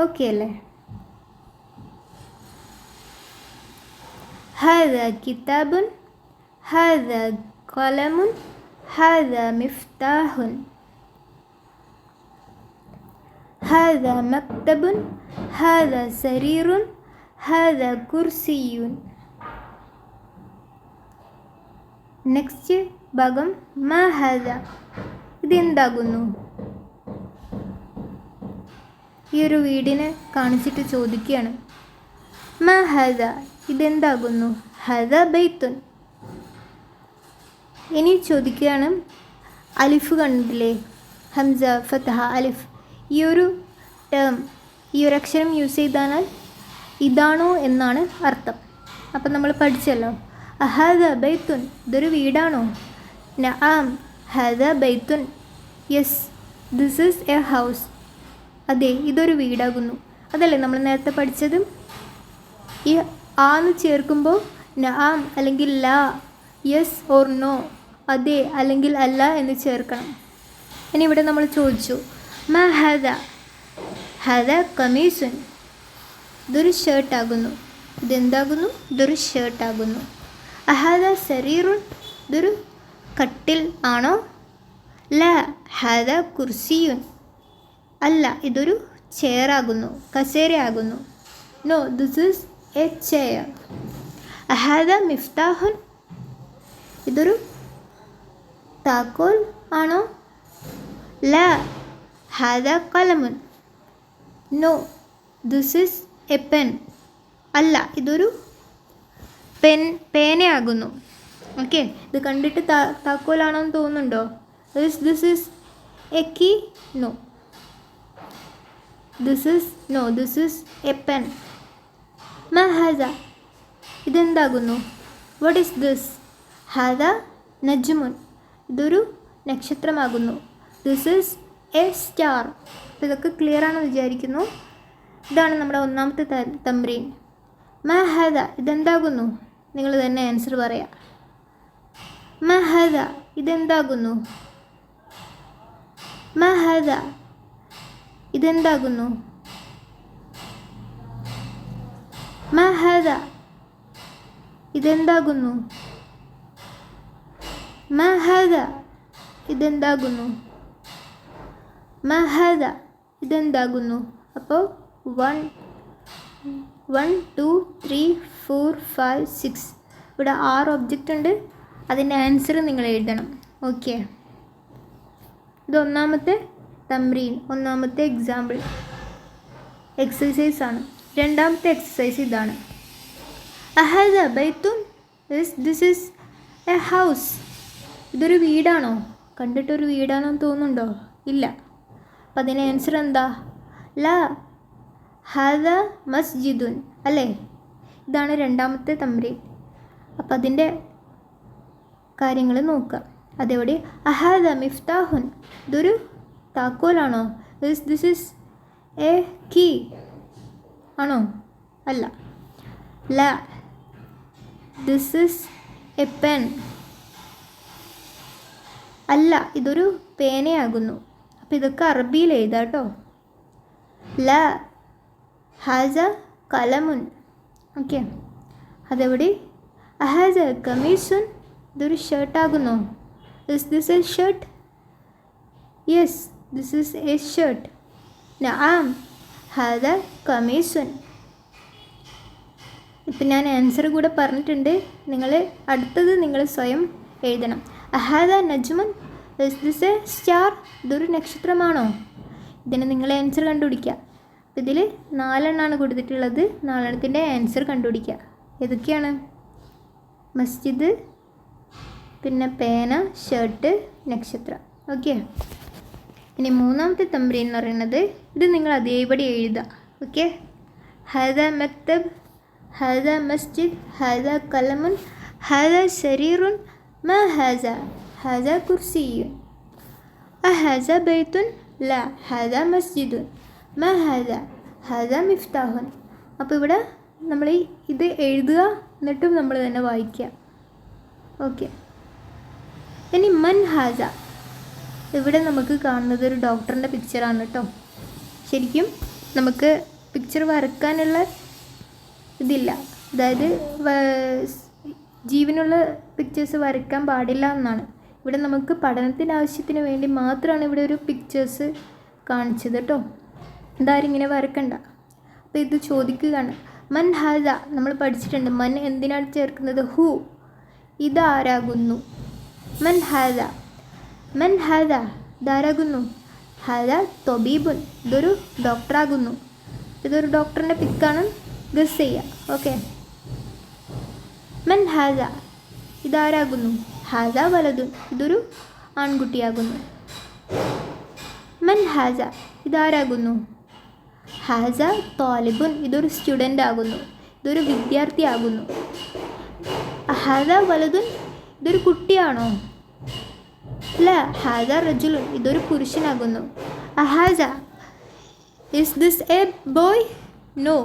ഓക്കെ അല്ലേ. ഹാദ കിതാബുൻ, ഹാദ ഖലമുൻ, ഹാദ മിഫ്താഹുൻ, ഹാദ മക്തബുൻ, ഹാദ സരീറുൻ, ഹാദ കുർസിയുൻ. നെക്സ്റ്റ് ഭാഗം മാ ഹാദ, ഇതെന്താകുന്നു. ഈ ഒരു വീടിനെ കാണിച്ചിട്ട് ചോദിക്കുകയാണ് മാ ഹാദ, ഇതെന്താകുന്നു. ഹാദ ബൈത്തുൻ. ഇനി ചോദിക്കുകയാണ് അലിഫ് കണ്ടില്ലേ, ഹംസ, ഫതഹ, അലിഫ്. ഈ ഒരു ടേം, ഈ ഒരു അക്ഷരം യൂസ് ചെയ്താൽ ഇതാണോ എന്നാണ് അർത്ഥം. അപ്പം നമ്മൾ പഠിച്ചല്ലോ ഹാദ ബൈത്തുൻ, ഇതൊരു വീടാണോ. നആം ഹാദ ബൈത്തുൻ, yes this is a house, അതെ ഇതൊരു വീടാകുന്നു. അതല്ലേ നമ്മൾ നേരത്തെ പഠിച്ചത്. ഈ ആന്ന് ചേർക്കുമ്പോൾ നആം അല്ലെങ്കിൽ ലാ, യെസ് ഓർ നോ, അതെ അല്ലെങ്കിൽ അല്ല എന്ന് ചേർക്കണം. ഇനി ഇവിടെ നമ്മൾ ചോദിച്ചു മാ ഹാദ, ഹാദ കമീസുൻ, ഇതൊരു ഷർട്ടാകുന്നു. ഇതെന്താകുന്നു. ഇതൊരു ഷർട്ടാകുന്നു. അഹാദ സരീറുൻ, ഇതൊരു കട്ടിൽ ആണോ. ല ഹാദ കുർസിയുൻ, അല്ല ഇതൊരു ചെയറാകുന്നു, കസേരയാകുന്നു. No this is a chair. അഹാദ മിഫ്താഹുൻ, ഇതൊരു താക്കോൽ ആണോ. ല ഹാദ കലമുൻ, no this is a pen, അല്ല ഇതൊരു പേനയാകുന്നു. ഓക്കെ, ഇത് കണ്ടിട്ട് താക്കോലാണെന്ന് തോന്നുന്നുണ്ടോ. This is a key. No this is a pen. മ ഹാദ, ഇതെന്താകുന്നു. What is this. ഹാദ നജ്മുൻ, ഇതൊരു നക്ഷത്രമാകുന്നു. This is a star. അപ്പോൾ ഇതൊക്കെ ക്ലിയർ ആണെന്ന് വിചാരിക്കുന്നു. ഇതാണ് നമ്മുടെ ഒന്നാമത്തെ തംറീൻ. മാ ഹദ, ഇതെന്താകുന്നു? നിങ്ങൾ തന്നെ ആൻസർ പറയാം. മാ ഹദ, ഇതെന്താകുന്നു? മാ ഹദ, ഇതെന്താകുന്നു? മാ ഹദ, ഇതെന്താകുന്നു? മാ ഹദ, ഇതെന്താകുന്നു? മാ ഹദ, ഇതെന്താകുന്നു? അപ്പോൾ 1 2 3 4 5 6 ഇവിടെ 6 ഒബ്ജക്റ്റ് ഉണ്ട്. അതിൻ്റെ ആൻസർ നിങ്ങൾ എഴുതണം. ഓക്കെ, ഇത് ഒന്നാമത്തെ തംറീൻ, ഒന്നാമത്തെ എക്സാമ്പിൾ എക്സസൈസ് ആണ്. രണ്ടാമത്തെ എക്സസൈസ് ഇതാണ്. അഹദ ബൈത്തുൻ, ദിസ് ഈസ് എ ഹൗസ്. ഇതൊരു വീടാണോ? കണ്ടിട്ടൊരു വീടാണോ എന്ന് തോന്നുന്നുണ്ടോ? ഇല്ല. അപ്പം അതിന് ആൻസർ എന്താ? ലാ ഹദ മസ്ജിദുൻ, അല്ലേ? ഇതാണ് രണ്ടാമത്തെ തംറീൻ. അപ്പം അതിൻ്റെ കാര്യങ്ങൾ നോക്കുക. അതേപോലെ അഹദ മിഫ്താഹുൻ, ഇതൊരു താക്കോലാണോ? ദിസ് ഈസ് എ കീ ആണോ? അല്ല. ലാ ദിസ് ഈസ് എ പെൻ, അല്ല, ഇതൊരു പേനയാകുന്നു. അപ്പോൾ ഇതൊക്കെ അറബിയിൽ എഴുതാം കേട്ടോ. ലാ ഹാസ കലമുൻ. ഓക്കെ, അതെവിടെ? അഹാസ കമീസുൻ, ഇതൊരു ഷർട്ടാകുന്നു. Is this a shirt? Yes, this is a shirt. നഅം ഹാദ കമീസുൻ. ഇപ്പം ഞാൻ ആൻസർ കൂടെ പറഞ്ഞിട്ടുണ്ട്. നിങ്ങൾ അടുത്തത് നിങ്ങൾ സ്വയം എഴുതണം. അഹാദ നജ്മുൻ, ഇസ് ദിസ് എ സ്റ്റാർ, ഇതൊരു നക്ഷത്രമാണോ? ഇതിന് നിങ്ങൾ ആൻസർ കണ്ടുപിടിക്കുക. ഇതിൽ 4 എണ്ണമാണ് കൊടുത്തിട്ടുള്ളത്. 4 എണ്ണത്തിൻ്റെ ആൻസർ കണ്ടുപിടിക്കുക. ഏതൊക്കെയാണ്? മസ്ജിദ്, പിന്നെ പേന, ഷർട്ട്, നക്ഷത്രം. ഓക്കെ, ഇനി മൂന്നാമത്തെ തംറീൻ എന്ന് പറയുന്നത് ഇത് നിങ്ങൾ അതേപടി എഴുതുക. ഓക്കെ, ഹദ മക്തബ്, ഹദ മസ്ജിദ്, ഹദ കലമുൻ, ഹദ സരീറുൻ, മാ ഹദ? ഹദ കുർസിയുൻ. അഹദ ബൈത്തുൻ? ലാ ഹദ മസ്ജിദുൻ. മാ ഹദ? ഹദ മിഫ്താഹുൻ. അപ്പോൾ ഇവിടെ നമ്മൾ ഇത് എഴുതുക, എന്നിട്ടും നമ്മൾ തന്നെ വായിക്കുക. ഓക്കെ, ഇനി മൻ ഹാസ. ഇവിടെ നമുക്ക് കാണുന്നത് ഒരു ഡോക്ടറിൻ്റെ പിക്ചറാണ് കേട്ടോ. ശരിക്കും നമുക്ക് പിക്ചർ വരയ്ക്കാനുള്ള ഇതില്ല, അതായത് ജീവനുള്ള പിക്ചേഴ്സ് വരയ്ക്കാൻ പാടില്ല എന്നാണ്. ഇവിടെ നമുക്ക് പഠനത്തിൻ്റെ ആവശ്യത്തിന് വേണ്ടി മാത്രമാണ് ഇവിടെ ഒരു പിക്ചേഴ്സ് കാണിച്ചത് കേട്ടോ. എന്തായാലും ഇങ്ങനെ വരക്കണ്ട. അപ്പോൾ ഇത് ചോദിക്കുകയാണ്. മൻ ഹാദ നമ്മൾ പഠിച്ചിട്ടുണ്ട്. മൻ എന്തിനാണ് ചേർക്കുന്നത്? ഹു, ഇതാരാകുന്നു? മൻ ഹാദ, മൻ ഹാദ, ഇതാരാകുന്നു? ഹാദ തൊബീബുൻ, ഇതൊരു ഡോക്ടറാകുന്നു. ഇതൊരു ഡോക്ടറിൻ്റെ പിക്കാണ്, ഗസ് ചെയ്യുക. ഓക്കെ, മൻ ഹാദ, ഇതാരാകുന്നു? ഹാദ വലതുൻ, ഇതൊരു ആൺകുട്ടിയാകുന്നു. മൻ ഹാദ, ഇതാരാകുന്നു? ഹാസ താലിബുൻ, ഇതൊരു സ്റ്റുഡൻ്റ് ആകുന്നു, ഇതൊരു വിദ്യാർത്ഥിയാകുന്നു. ഹാദ വലതുൻ, ഇതൊരു കുട്ടിയാണോ? അല്ല, ഹാദ റജുലുൻ, ഇതൊരു പുരുഷനാകുന്നു. അഹാസ, is this a boy? No,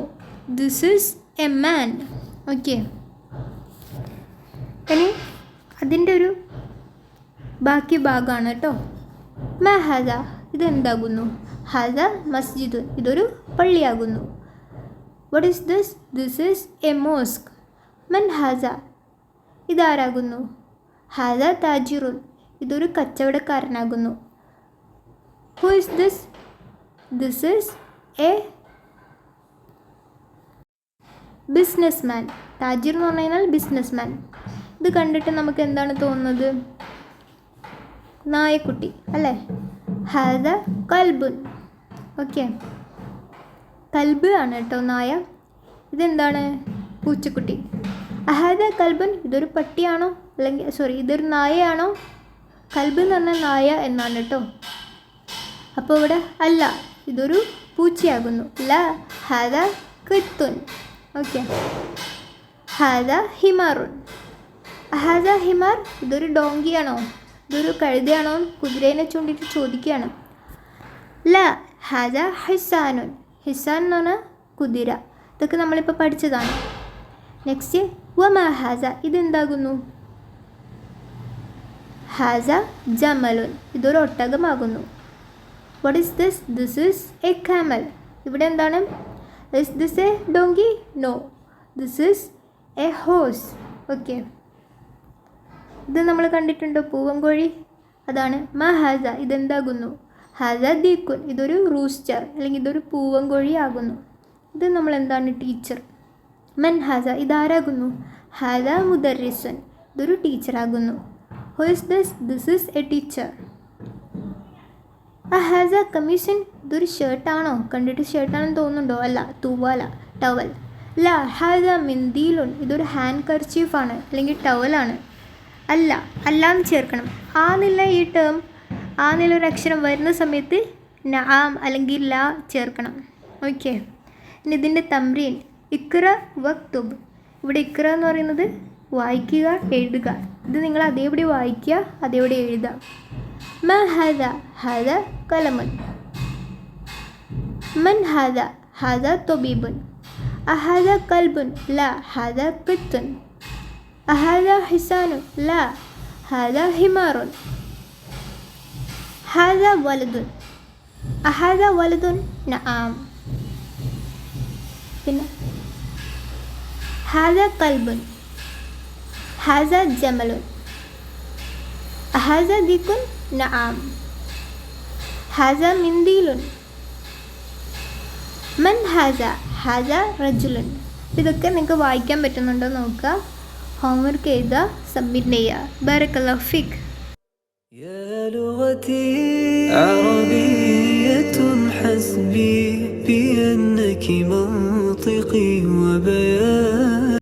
this is a man. Okay, ഇനി അതിൻ്റെ ഒരു ബാക്കി ഭാഗമാണ് കേട്ടോ. മാ ഹാദ, ഇതെന്താകുന്നു? ഹാദ മസ്ജിദുൻ, ഇതൊരു പള്ളിയാകുന്നു. What is this? This is a mosque. മൻ ഹാദ, ഇതാരാകുന്നു? ഹാദ താജിറുൻ, ഇതൊരു കച്ചവടക്കാരനാകുന്നു. Who is this? This is a businessman. താജിർ എന്ന് പറഞ്ഞു കഴിഞ്ഞാൽ ബിസിനസ് മാൻ. ഇത് കണ്ടിട്ട് നമുക്ക് എന്താണ് തോന്നുന്നത്? നായക്കുട്ടി അല്ലേ? ഹാദ കൽബുൻ. ഓക്കെ, കൽബ് ആണ് കേട്ടോ നായ. ഇതെന്താണ്? പൂച്ചക്കുട്ടി. അഹാദ കൽബുൻ, ഇതൊരു പട്ടിയാണോ? അല്ലെങ്കിൽ സോറി, ഇതൊരു നായയാണോ? കൽബ് എന്ന് പറഞ്ഞാൽ നായ എന്നാണ് കേട്ടോ. അപ്പോൾ ഇവിടെ അല്ല, ഇതൊരു പൂച്ചയാകുന്നു. ല ഹാദ കിത്തുൻ. ഓക്കെ, ഹാദ ഹിമാറുൻ. അഹാദ ഹിമാർ, ഇതൊരു ഡോങ്കിയാണോ, ഇതൊരു കഴുതയാണോ, കുതിരേനെ ചൂണ്ടിയിട്ട് ചോദിക്കുകയാണ്. ല ഹാദ ഹിസാനുൻ, ഹിസാൻ എന്ന് പറഞ്ഞാൽ കുതിര. ഇതൊക്കെ നമ്മളിപ്പോൾ പഠിച്ചതാണ്. നെക്സ്റ്റ് വമാ ഹാസ, ഇതെന്താകുന്നു? ഹാസ ജമലുൻ, ഇതൊരു ഒട്ടകമാകുന്നു. What is this? This is a camel. ഇവിടെ എന്താണ്? Is this a donkey? No, this is a horse. Okay, ഇത് നമ്മൾ കണ്ടിട്ടുണ്ടോ? പൂവൻകോഴി. അതാണ് മാ ഹാസ, ഇതെന്താകുന്നു? ഹാസ ദീക്കുൻ, ഇതൊരു റൂസ്റ്റർ അല്ലെങ്കിൽ ഇതൊരു പൂവൻകോഴി ആകുന്നു. ഇത് നമ്മൾ എന്താണ്? ടീച്ചർ. മൻ ഹാസ, ഇതാരാകുന്നു? ഹാസ മുദർരിസുൻ, ഇതൊരു ടീച്ചറാകുന്നു. Who is this? This is a teacher. ഹാസ കമ്മീഷൻ, ഇതൊരു ഷർട്ടാണോ? കണ്ടിട്ട് ഷർട്ടാണെന്ന് തോന്നുന്നുണ്ടോ? അല്ല, തൂവാല, ടവൽ. ല ഹാസ മിന്ദീലുൻ, ഇതൊരു ഹാൻഡ് കർച്ചീഫാണ് അല്ലെങ്കിൽ ടവലാണ്. അല്ല, അല്ലാന്ന് ചേർക്കണം. ആന്നില്ല ഈ ടേം, ആന്നില്ലൊരു അക്ഷരം വരുന്ന സമയത്ത് നആം അല്ലെങ്കിൽ ല ചേർക്കണം. ഓക്കെ, ഇനി ഇതിൻ്റെ തംറീൻ ഇക്ര വക്തുബ്. ഇവിടെ ഇക്ര എന്ന് പറയുന്നത് വായിക്കുക, എഴുതുക. ഇത് നിങ്ങൾ അതേപടി വായിക്കുക, അതേപടി എഴുതുക. മ ഹാദ, ഹാദ കലമുൻ. മൻ ഹാദ, ഹാദ തൊബീബുൻ. അഹാദ കൽബുൻ, ല ഹാദ കിത്തുൻ. അഹാദ ഹിസാനുൻ, ല ഹാദ ഹിമാറുൻ. ഹാദ വലതുൻ, അഹാദ വലതുൻ, നആം. പിന്നെ ഹാദ കൽബുൻ, ഹാദ ജമലുൻ. ഹാദ ദിക്കുൻ, നആം. ഹാദ മിന്ദീലുൻ. മൻ ഹാദ, ഹാദ റജുലുൻ. ഇതൊക്കെ നിങ്ങൾക്ക് വായിക്കാൻ പറ്റുന്നുണ്ടോ നോക്കുക. ഹോംവർക്ക് എഴുതുക, സബ്മിറ്റ് ചെയ്യുക. ബറക്കല്ലാഹു ഫീക്. يا لغتي عربية حسبي بأنك منطقي وبياني